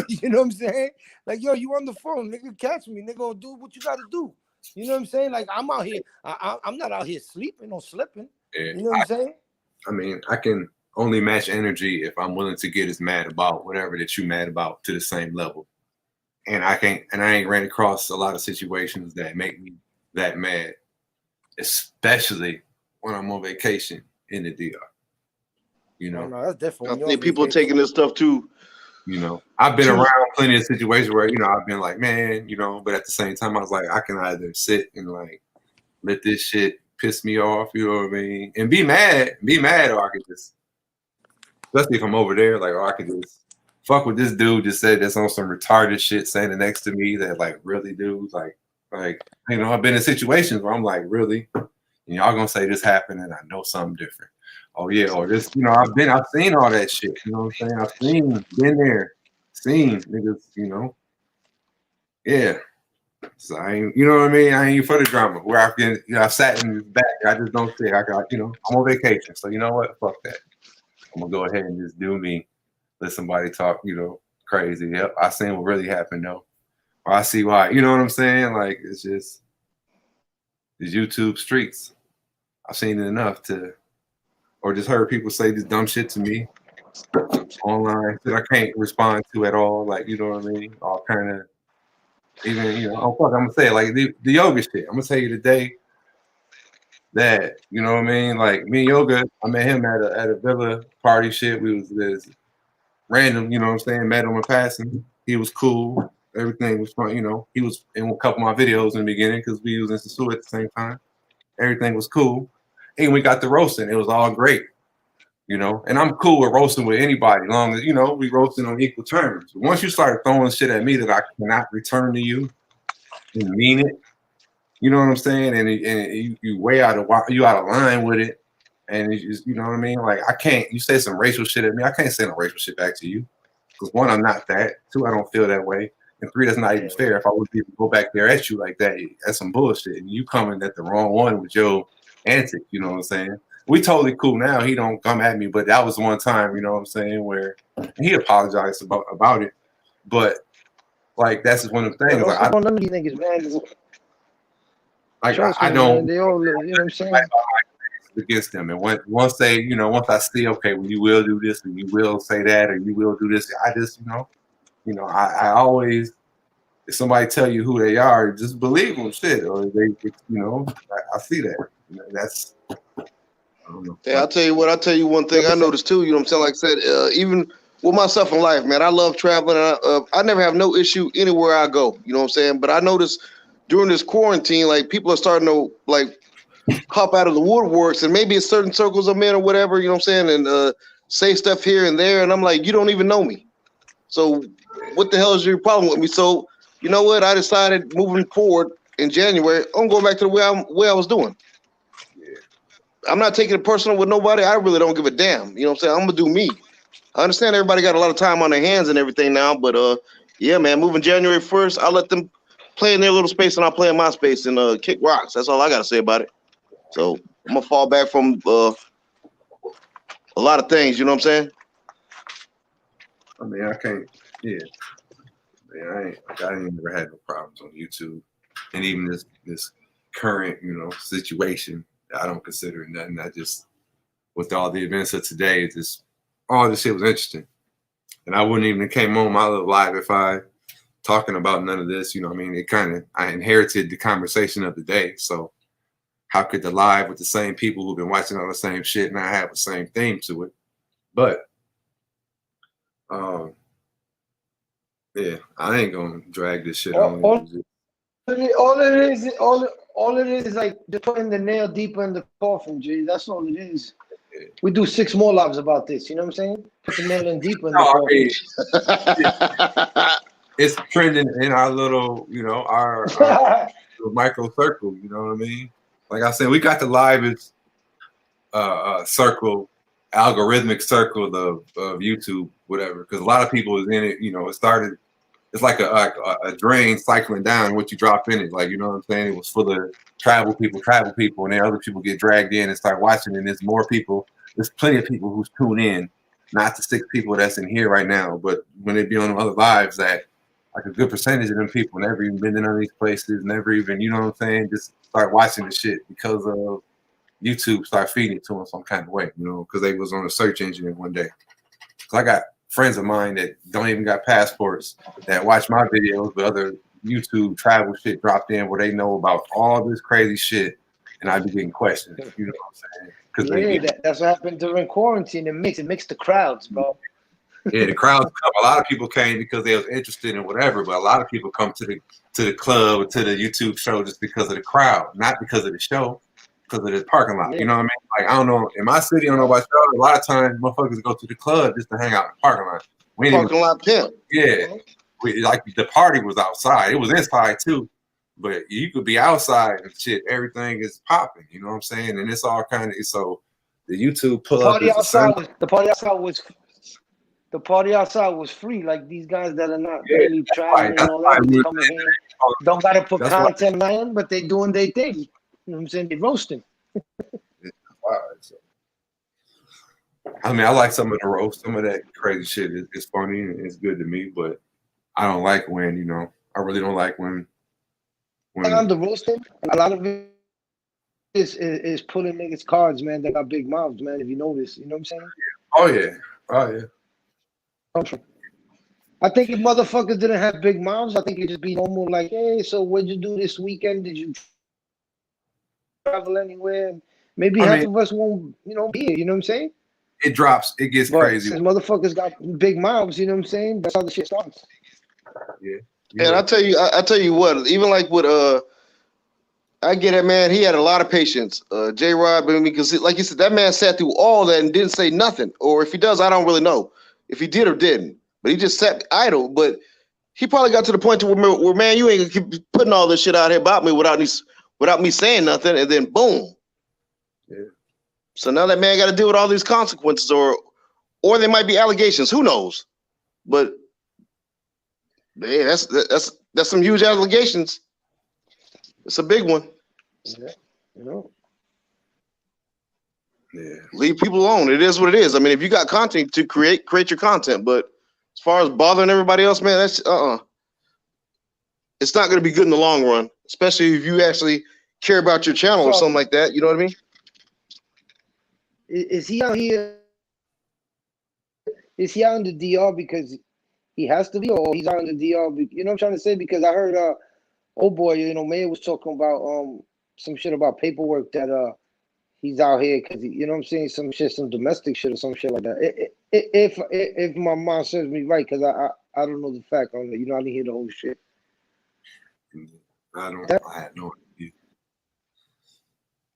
You know what I'm saying? Like, yo, you on the phone, nigga, catch me, nigga, do what you gotta do. You know what I'm saying? Like, I'm out here, I'm not out here sleeping or slipping. Yeah, you know what I'm saying? I mean, I can only match energy if I'm willing to get as mad about whatever that you mad about to the same level. And I ain't ran across a lot of situations that make me that mad, especially when I'm on vacation in the DR. You know, no, that's different. I think people are taking this stuff too. You know, I've been around plenty of situations where, you know, I've been like, man, you know, but at the same time, I was like, I can either sit and like let this shit piss me off, you know what I mean, and be mad, or I could just, especially if I'm over there, like, or I could just fuck with this dude just said that's on some retarded shit standing next to me that like really dudes like you know, I've been in situations where I'm like, really, and y'all gonna say this happened and I know something different. Oh yeah, or this, you know, I've seen all that shit, you know what I'm saying? Been there, seen niggas, you know. Yeah. So I ain't, you know what I mean? I ain't for the drama. Where I can, you know, I sat in the back, I just don't say I got, you know, I'm on vacation. So you know what? Fuck that. I'm gonna go ahead and just do me. Let somebody talk, you know, crazy. Yep, I seen what really happened though. Or I see why, you know what I'm saying? Like it's just these YouTube streets. I've seen it enough to, or just heard people say this dumb shit to me online that I can't respond to at all. Like, you know what I mean? All kind of, even, you know, oh, fuck, I'm gonna say it, like the yoga shit. I'm gonna tell you today that, you know what I mean? Like me and Yoga, I met him at a villa party shit. We was this random, you know what I'm saying? Met him in passing. He was cool. Everything was fun, you know. He was in a couple of my videos in the beginning because we was in Sasua at the same time. Everything was cool. And we got to roasting. It was all great, you know. And I'm cool with roasting with anybody, as long as, you know, we roasting on equal terms. But once you start throwing shit at me that I cannot return to you and mean it, you know what I'm saying? And you way out of line with it. And it's just, you know what I mean? Like I can't. You say some racial shit at me, I can't say no racial shit back to you. Because one, I'm not that. Two, I don't feel that way. And three, that's not even fair. If I would even go back there at you like that, that's some bullshit. And you coming at the wrong one with your antics, you know what I'm saying? We totally cool now. He don't come at me, but that was one time, you know what I'm saying, where he apologized about it. But like that's just one of the things. Like, I don't none of these niggas, man. Like I don't. Man, they all, you know what I'm saying? Against them, and once they, you know, once I see, okay, well, you will do this, and you will say that, or you will do this, I just, you know, I always, if somebody tell you who they are, just believe them, shit, or they, you know, I see that. You know, that's. I don't know. Yeah, I'll tell you one thing I noticed too. You know what I'm saying? Like I said, even with myself in life, man, I love traveling. I never have no issue anywhere I go. You know what I'm saying? But I noticed during this quarantine, like people are starting to like hop out of the woodworks, and maybe it's certain circles I'm in or whatever, you know what I'm saying, and say stuff here and there, and I'm like, you don't even know me. So what the hell is your problem with me? So you know what? I decided moving forward in January, I'm going back to the way I was doing. I'm not taking it personal with nobody. I really don't give a damn. You know what I'm saying? I'm gonna do me. I understand everybody got a lot of time on their hands and everything now, but yeah, man, moving January 1st, I'll let them play in their little space and I'll play in my space and kick rocks. That's all I gotta say about it. So I'm gonna fall back from a lot of things, you know what I'm saying? I mean, I can't. Yeah, man, I ain't never had no problems on YouTube, and even this current, you know, situation, I don't consider it nothing. I just, with all the events of today, just all this shit was interesting, and I wouldn't even have came on my little live if I talking about none of this. You know what I mean? It kind of, I inherited the conversation of the day, so. How could the live with the same people who've been watching all the same shit not have the same theme to it? But yeah, I ain't gonna drag this shit on. All it is like just putting the nail deeper in the coffin, G. That's all it is. We do 6 more lives about this. You know what I'm saying? Put the nail in deeper in the coffin. It's trending in our little, you know, our micro circle. You know what I mean? Like I said, we got the livest circle, algorithmic circle of YouTube, whatever. Because a lot of people is in it. You know, it started it's like a drain cycling down what you drop in it. Like, you know what I'm saying? It was full of travel people, and then other people get dragged in and start watching, and there's more people. There's plenty of people who tune in, not the 6 people that's in here right now, but when they be on other lives, that like a good percentage of them people never even been in none of these places, never even, you know what I'm saying, just start watching the shit because of YouTube start feeding it to them some kind of way, you know, because they was on a search engine one day. So I got friends of mine that don't even got passports that watch my videos, but other YouTube travel shit dropped in where they know about all this crazy shit, and I be getting questions. You know what I'm saying? Yeah, that's what happened during quarantine. It mixed the crowds, bro. Yeah, the crowds come. A lot of people came because they was interested in whatever, but a lot of people come to the club or to the YouTube show just because of the crowd, not because of the show, because of the parking lot. You know what I mean? Like, I don't know, in my city, I don't know about y'all, a lot of times motherfuckers go to the club just to hang out in the parking lot. Parking lot pimp. Yeah. Like the party was outside. It was inside too. But you could be outside and shit. Everything is popping. You know what I'm saying? And it's all kind of so the YouTube pull up. The party outside was free. Like these guys that are not really traveling and all that, coming in, don't gotta put content on, but they doing their thing. You know what I'm saying? They roasting. I mean, I like some of the roast. Some of that crazy shit is funny and it's good to me, but I don't like when, you know, I really don't like when the roasting, a lot of it is pulling niggas cards, man. They got big mouths, man. If you notice, you know what I'm saying? Oh yeah. I think if motherfuckers didn't have big mouths, I think it'd just be normal. Like, hey, so what'd you do this weekend? Did you travel anywhere? Maybe half of us won't, you know, be here. You know what I'm saying? It drops. It gets crazy. Since motherfuckers got big mouths, you know what I'm saying? That's how the shit starts. Yeah. And I tell you what, even like with I get it, man. He had a lot of patience, J-Rod, because like you said, that man sat through all that and didn't say nothing. Or if he does, I don't really know if he did or didn't. But he just sat idle. But he probably got to the point where man, you ain't gonna keep putting all this shit out here about me without me saying nothing, and then boom. Yeah. So now that man got to deal with all these consequences, or there might be allegations. Who knows? But yeah, that's some huge allegations. It's a big one. Yeah. Leave people alone. It is what it is. I mean, if you got content to create your content. But as far as bothering everybody else, man, that's it's not going to be good in the long run, especially if you actually care about your channel or something like that. You know what I mean? Is he out here? Is he out in the DR because he has to be, or he's out in the DR? You know what I'm trying to say? Because I heard, oh boy, you know, Mayor was talking about some shit about paperwork that he's out here because you know what I'm saying, some domestic shit or some shit like that. If my mom serves me right, because I don't know the fact on it. You know, I didn't hear the whole shit. I have no idea.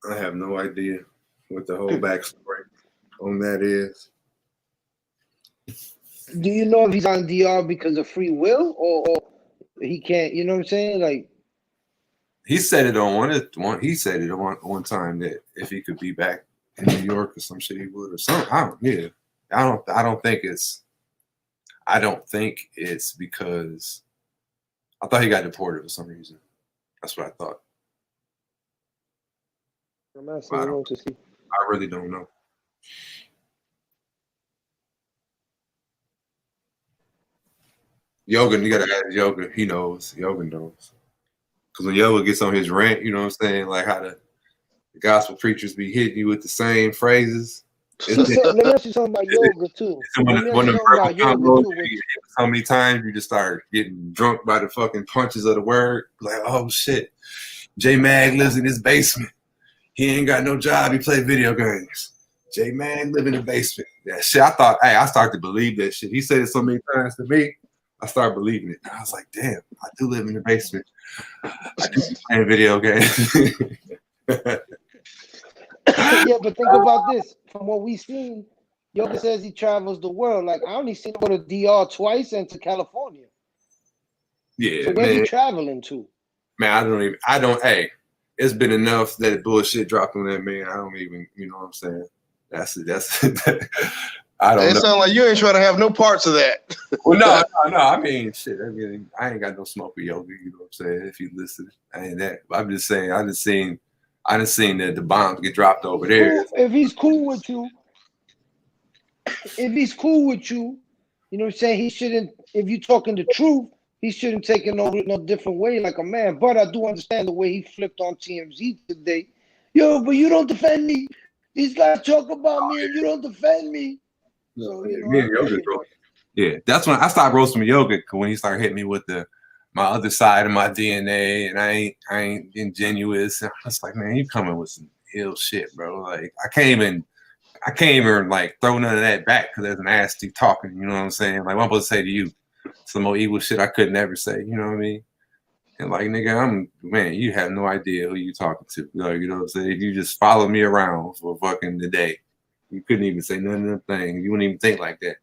I have no idea what the whole backstory on that is. Do you know if he's on DR because of free will or he can't? You know what I'm saying? Like he said it on one. He said it on one time that if he could be back in New York or some shit, he would or something. I don't think it's because I thought he got deported for some reason. That's what I thought. I really don't know. Yoga, you gotta ask Yoga. He knows. Yoga knows. Because when Yoga gets on his rant, you know what I'm saying? Like how the gospel preachers be hitting you with the same phrases. Let me ask you something about yoga too. How many times you just start getting drunk by the fucking punches of the word? Like, oh shit, J Mag lives in his basement. He ain't got no job. He play video games. J Mag live in the basement. That shit. I started to believe that shit. He said it so many times to me. I started believing it. I was like, damn, I do live in the basement. I do play video games. Yeah, but think about this. From what we've seen, Yoga says he travels the world. Like, I only seen him go to DR twice and to California. Yeah, so where's he traveling to? Man, hey, it's been enough that bullshit dropped on that man. I don't even, you know what I'm saying? I don't It know. sounds like you ain't trying to have no parts of that. Well, no. I mean, shit. I ain't got no smoke with Yoga. You know what I'm saying? If you listen, I ain't that. I'm just saying. I just seen that the bombs get dropped over there. If he's cool with you, you know what I'm saying? He shouldn't. If you talking the truth, he shouldn't take it no different way like a man. But I do understand the way he flipped on TMZ today. Yo, but you don't defend me. These guys talk about me and you don't defend me. So, you know, Yeah, that's when I stopped roasting Yoga, when he started hitting me with my other side of my DNA, and I ain't ingenuous. I was like, man, you coming with some ill shit, bro. Like I can't even like throw none of that back because there's nasty talking. You know what I'm saying? Like what I'm supposed to say to you, some more evil shit I could never say. You know what I mean? And like, nigga, you have no idea who you talking to. Like, you know what I'm saying? You just follow me around for fucking the day. You couldn't even say none of them things. You wouldn't even think like that.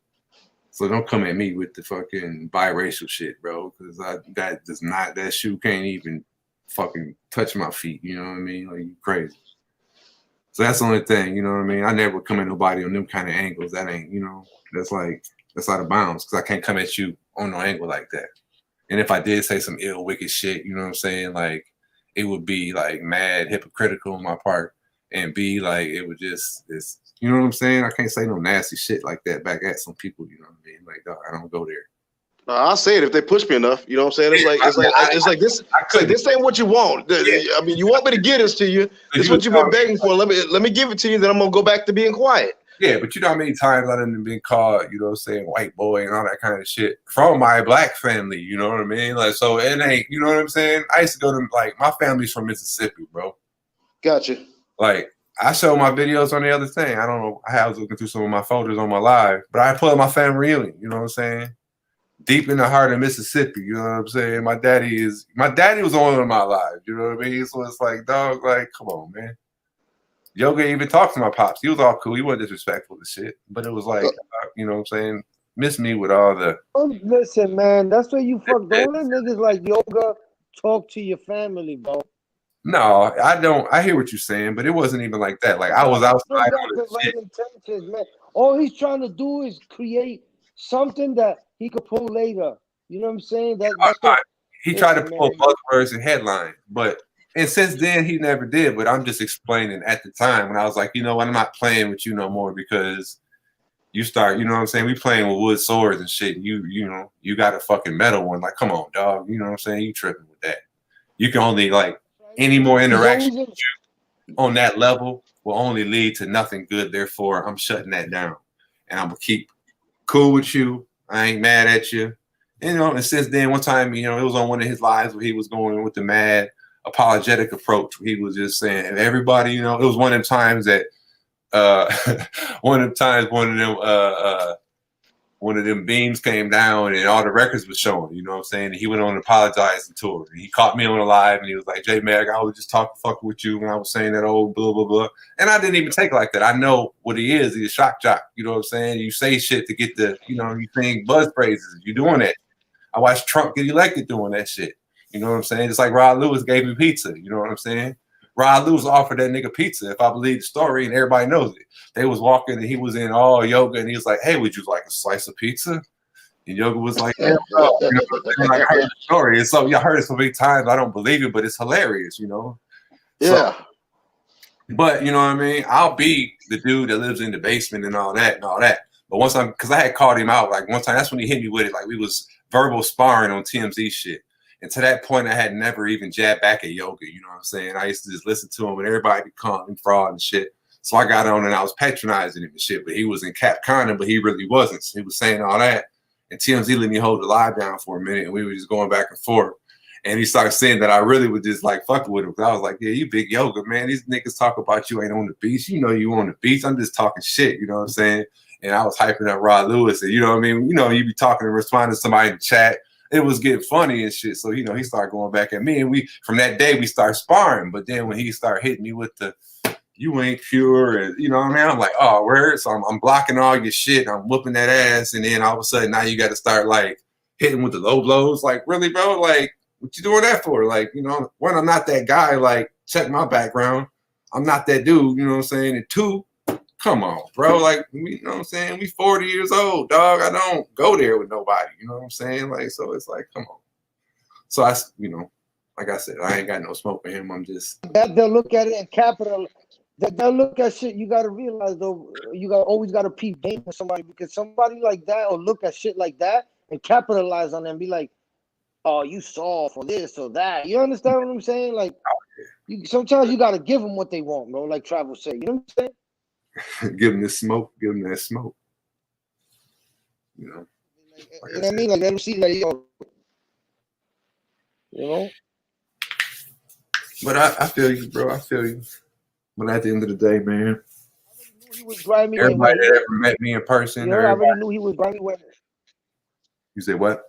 So don't come at me with the fucking biracial shit, bro. Because that shoe can't even fucking touch my feet. You know what I mean? Like, you crazy. So that's the only thing, you know what I mean? I never come at nobody on them kind of angles. That ain't, you know, that's out of bounds. Because I can't come at you on no angle like that. And if I did say some ill, wicked shit, you know what I'm saying? Like, it would be like mad hypocritical on my part, and be like, it would just, you know what I'm saying? I can't say no nasty shit like that back at some people, you know what I mean? Like, dog, I don't go there. I'll say it if they push me enough. You know what I'm saying? It's like this ain't what you want. I mean, you want me to give this to you. This is what you've been begging for. Let me give it to you. Then I'm gonna go back to being quiet. Yeah, but you know how many times I done been called, you know what I'm saying, white boy and all that kind of shit from my black family, you know what I mean? Like, so it ain't, you know what I'm saying? I used to go to, like, my family's from Mississippi, bro. Gotcha. Like, I show my videos on the other thing. I don't know, I was looking through some of my folders on my live, but I pull up my family reunion, you know what I'm saying? Deep in the heart of Mississippi, you know what I'm saying? My daddy was on in my life, you know what I mean? So it's like, dog, like, come on, man. Yoga even talked to my pops. He was all cool. He wasn't disrespectful to shit. But it was like, you know what I'm saying? Miss me with all the... Listen, man, that's where you fuck. Don't let niggas like Yoga talk to your family, bro. No, I don't. I hear what you're saying, but it wasn't even like that. Like, I was outside on the right intentions, man. All he's trying to do is create something that he could pull later. You know what I'm saying? He tried to pull buzzwords and headlines, and since then he never did. But I'm just explaining at the time when I was like, you know what, I'm not playing with you no more because you start, you know what I'm saying? We playing with wood swords and shit. You know, you got a fucking metal one. Like, come on, dog. You know what I'm saying? You tripping with that. You can only like any more interaction with you on that level will only lead to nothing good. Therefore, I'm shutting that down, and I'm gonna keep cool with you. I ain't mad at you. You know, and since then, one time, you know, it was on one of his lives where he was going with the mad apologetic approach. He was just saying, everybody, you know, it was one of them times that one of them beams came down and all the records was showing, you know what I'm saying? And he went on and apologized and toured. He caught me on the live and he was like, J Mag, I was just fucking with you when I was saying that old blah, blah, blah. And I didn't even take it like that. I know what he is. He's a shock jock. You know what I'm saying? You say shit to get the, you know, you think buzz phrases. You're doing that. I watched Trump get elected doing that shit. You know what I'm saying? Just like Rod Lewis gave me pizza. You know what I'm saying? Rod Lewis offered that nigga pizza, if I believe the story, and everybody knows it. They was walking and he was in all yoga and he was like, hey, would you like a slice of pizza? And Yoga was like, yeah, bro. You know, I heard the story. And so, yeah, I heard it so many times. I don't believe it, but it's hilarious, you know? Yeah. So, but, you know what I mean? I'll be the dude that lives in the basement and all that. But because I had called him out, like one time, that's when he hit me with it. Like we was verbal sparring on TMZ shit. And to that point, I had never even jabbed back at Yoga. You know what I'm saying? I used to just listen to him and everybody be calling him fraud and shit. So I got on and I was patronizing him and shit. But he was in Cap Condom, but he really wasn't. So he was saying all that. And TMZ let me hold the live down for a minute. And we were just going back and forth. And he started saying that I really was just like fucking with him. Because I was like, yeah, you big Yoga, man. These niggas talk about you ain't on the beach. You know you on the beach. I'm just talking shit. You know what I'm saying? And I was hyping up Rod Lewis. And you know what I mean? You know, you be talking and responding to somebody in the chat. It was getting funny and shit. So, you know, he started going back at me. And from that day, we started sparring. But then when he started hitting me with the, you ain't pure, and you know what I mean? I'm like, oh, word. So I'm blocking all your shit. I'm whooping that ass. And then all of a sudden, now you got to start like hitting with the low blows. Like, really, bro? Like, what you doing that for? Like, you know, one, I'm not that guy. Like, check my background. I'm not that dude. You know what I'm saying? And two, come on, bro. Like, you know what I'm saying? We 40 years old, dog. I don't go there with nobody. You know what I'm saying? Like, so it's like, come on. So I, you know, like I said, I ain't got no smoke for him. I'm just. They'll look at it and capital. They'll look at shit. You got to realize, though, you always got to peep game for somebody, because somebody like that will look at shit like that and capitalize on it and be like, oh, you soft or this or that. You understand what I'm saying? Like, sometimes you got to give them what they want, bro, like Travel said. You know what I'm saying? Give them the smoke. Give them that smoke. You know? Like, you know what I mean? Like, let them see, like, yo, you know? But I feel you, bro. I feel you. But at the end of the day, man, He was grimy. everybody that ever met me in person, I already knew he was grimy when. You say what?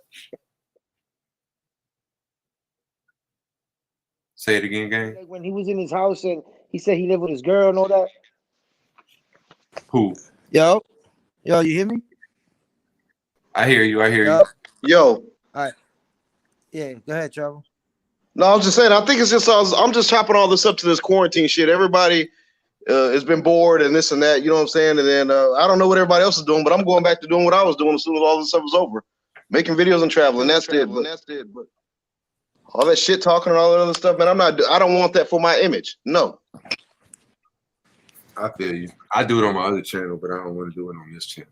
Say it again, gang. Like when he was in his house and he said he lived with his girl and all that. Who? Yo, you hear me? I hear you. I hear you. Yo. All right. Yeah, go ahead, Travel. No, I was just saying, I think it's just, I'm just chopping all this up to this quarantine shit. Everybody has been bored and this and that, you know what I'm saying? And then I don't know what everybody else is doing, but I'm going back to doing what I was doing as soon as all this stuff was over. Making videos and traveling. That's it. But all that shit talking and all that other stuff, man, I don't want that for my image. No. I feel you. I do it on my other channel, but I don't want to do it on this channel.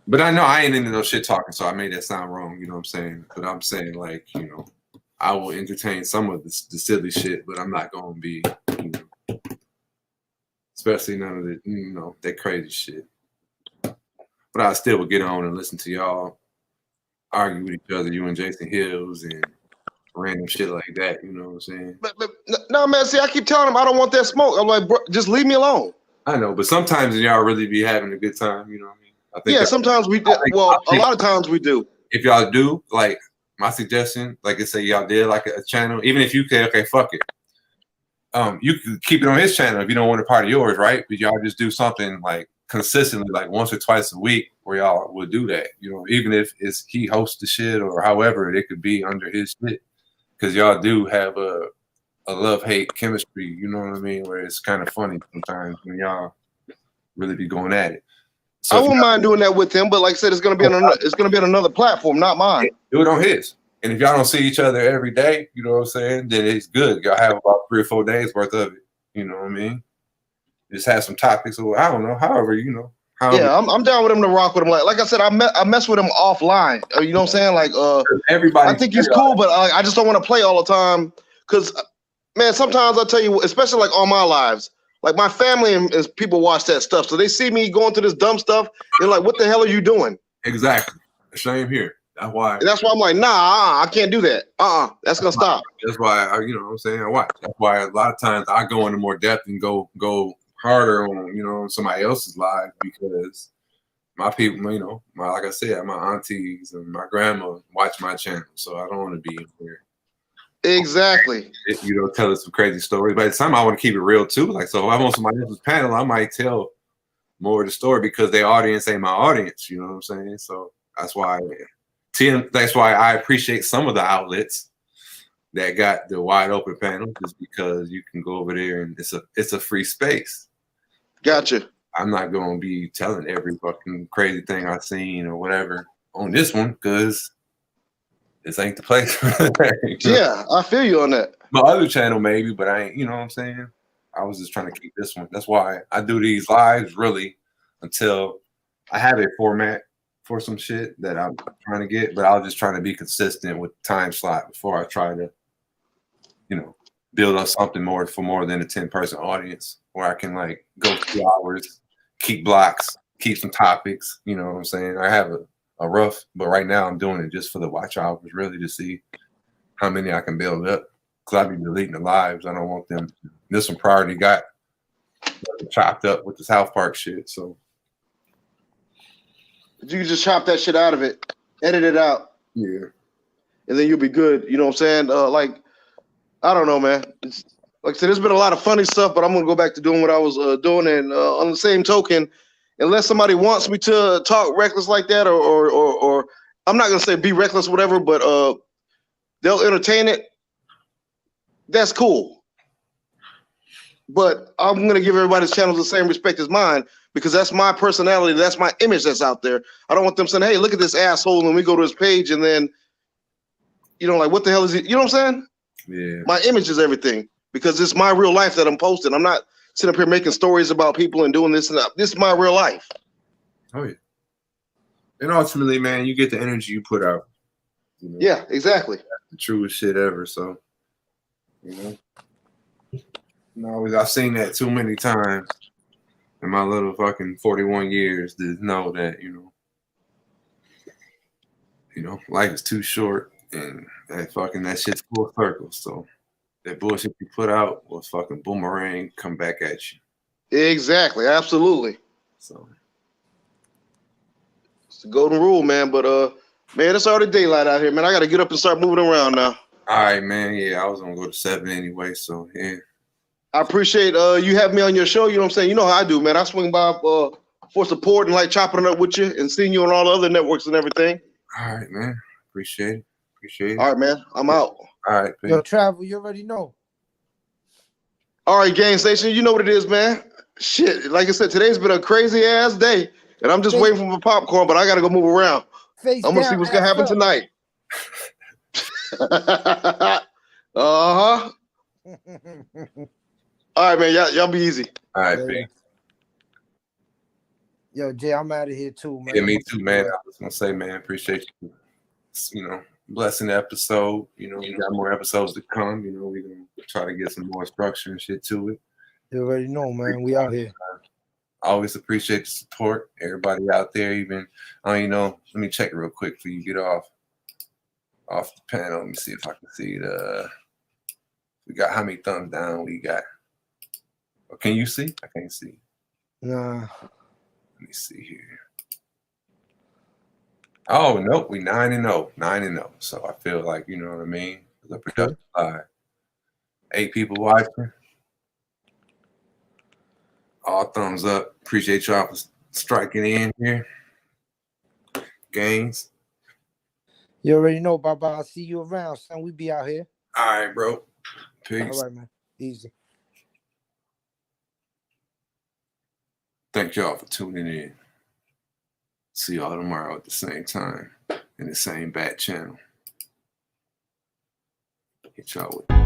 But I know I ain't into no shit talking, so I made that sound wrong, you know what I'm saying? But I'm saying, like, you know, I will entertain some of the silly shit, but I'm not going to be, you know, especially none of the, you know, that crazy shit. But I still would get on and listen to y'all argue with each other, you and Jason Hills and random shit like that, you know what I'm saying? But no, man, see, I keep telling him I don't want that smoke. I'm like, bro, just leave me alone. I know, but sometimes y'all really be having a good time, you know what I mean? I think yeah, sometimes we do. Well, a lot of times we do. If y'all do, like, my suggestion, like I say, y'all did like a channel, even if you could, okay, fuck it. You could keep it on his channel if you don't want a part of yours, right? But y'all just do something like consistently, like once or twice a week, where y'all would do that. You know, even if it's he hosts the shit or however, it could be under his shit, because y'all do have a love-hate chemistry. You know what I mean? Where it's kind of funny sometimes when y'all really be going at it. So I wouldn't mind doing that with him, but like I said, it's gonna be on another platform, not mine. Do it on his. And if y'all don't see each other every day, you know what I'm saying, then it's good. Y'all have about 3 or 4 days worth of it. You know what I mean? Just have some topics, or I don't know, however, you know. Yeah, I'm down with him to rock with him. Like I said, I mess with him offline. You know what I'm saying? Like everybody, I think he's cool, but I just don't want to play all the time. Cause man, sometimes I tell you, especially like on my lives, like my family and people watch that stuff, so they see me going through this dumb stuff. They're like, "What the hell are you doing?" Exactly. Same here. That's why I'm like, nah, I can't do that. That's gonna stop. That's why you know what I'm saying, I watch. That's why a lot of times I go into more depth and go harder on, you know, somebody else's lives, because my people, you know, like I said, my aunties and my grandma watch my channel, so I don't want to be in here. Exactly. You know, tell us some crazy stories. But at the time, I want to keep it real too. Like, so if I'm on somebody else's panel, I might tell more of the story because their audience ain't my audience. You know what I'm saying? So that's why I appreciate some of the outlets that got the wide open panel, just because you can go over there and it's a free space. Gotcha. I'm not going to be telling every fucking crazy thing I've seen or whatever on this one, because this ain't the place. Yeah, I feel you on that. My other channel maybe, but I ain't, you know what I'm saying? I was just trying to keep this one. That's why I do these lives really until I have a format for some shit that I'm trying to get, but I was just trying to be consistent with the time slot before I try to, you know, build up something more for more than a 10-person audience, where I can like go 2 hours, keep blocks, keep some topics, you know what I'm saying? I have a rough, but right now I'm doing it just for the watch hours, really, to see how many I can build up. Because I be deleting the lives. I don't want them. This one priority got chopped up with the South Park shit. So you can just chop that shit out of it, edit it out. Yeah. And then you'll be good. You know what I'm saying? Like, I don't know, man. It's, like I said, there's been a lot of funny stuff, but I'm going to go back to doing what I was doing. And on the same token, unless somebody wants me to talk reckless like that, or I'm not going to say be reckless, whatever, but they'll entertain it. That's cool. but I'm gonna give everybody's channels the same respect as mine because that's my personality, that's my image that's out there. I don't want them saying, "Hey, look at this asshole," and we go to his page and then, like, what the hell is he? You know what I'm saying? Yeah. My image is everything because it's my real life that I'm posting. I'm not sitting up here making stories about people and doing this and that. This is my real life. Oh yeah. And ultimately, man, you get the energy you put out. Yeah, exactly. That's the truest shit ever. So, I've seen that too many times in my little fucking 41 years to know that, life is too short and that shit's full circle. So that bullshit you put out will fucking boomerang come back at you. Exactly, absolutely. So it's the golden rule, man. But man, it's already daylight out here, man. I gotta get up and start moving around now. All right, man. Yeah, I was gonna go to 7 anyway, so yeah. I appreciate you having me on your show. You know what I'm saying? You know how I do, man. I swing by for support and like chopping it up with you and seeing you on all the other networks and everything. All right, man. Appreciate it. All right, man. I'm out. All right, Yo, Travel, you already know. All right, Gang Station, you know what it is, man. Shit, like I said, today's been a crazy ass day, and I'm just waiting for my popcorn, but I gotta go move around. I'm gonna see what's gonna happen tonight. Uh-huh. All right, man. Y'all be easy. All right, big. Yo, Jay, I'm out of here too, man. Yeah, me too, man. I was gonna say, man, appreciate you. Blessing the episode. We got more episodes to come. We're gonna try to get some more structure and shit to it. You already know, man. We out here. I always appreciate the support. Everybody out there, even let me check it real quick before you get off the panel. Let me see if I can see it. We got how many thumbs down we got. Oh, can you see? I can't see. Nah. Let me see here. Oh, nope. We 9-0. 9-0. So I feel like, you know what I mean? It's a productive live. 8 people watching. All thumbs up. Appreciate y'all for striking in here. Gains. You already know, Baba. I'll see you around, son. We be out here. All right, bro. Peace. All right, man. Easy. Thank y'all for tuning in. See y'all tomorrow at the same time in the same bat channel. Hit y'all with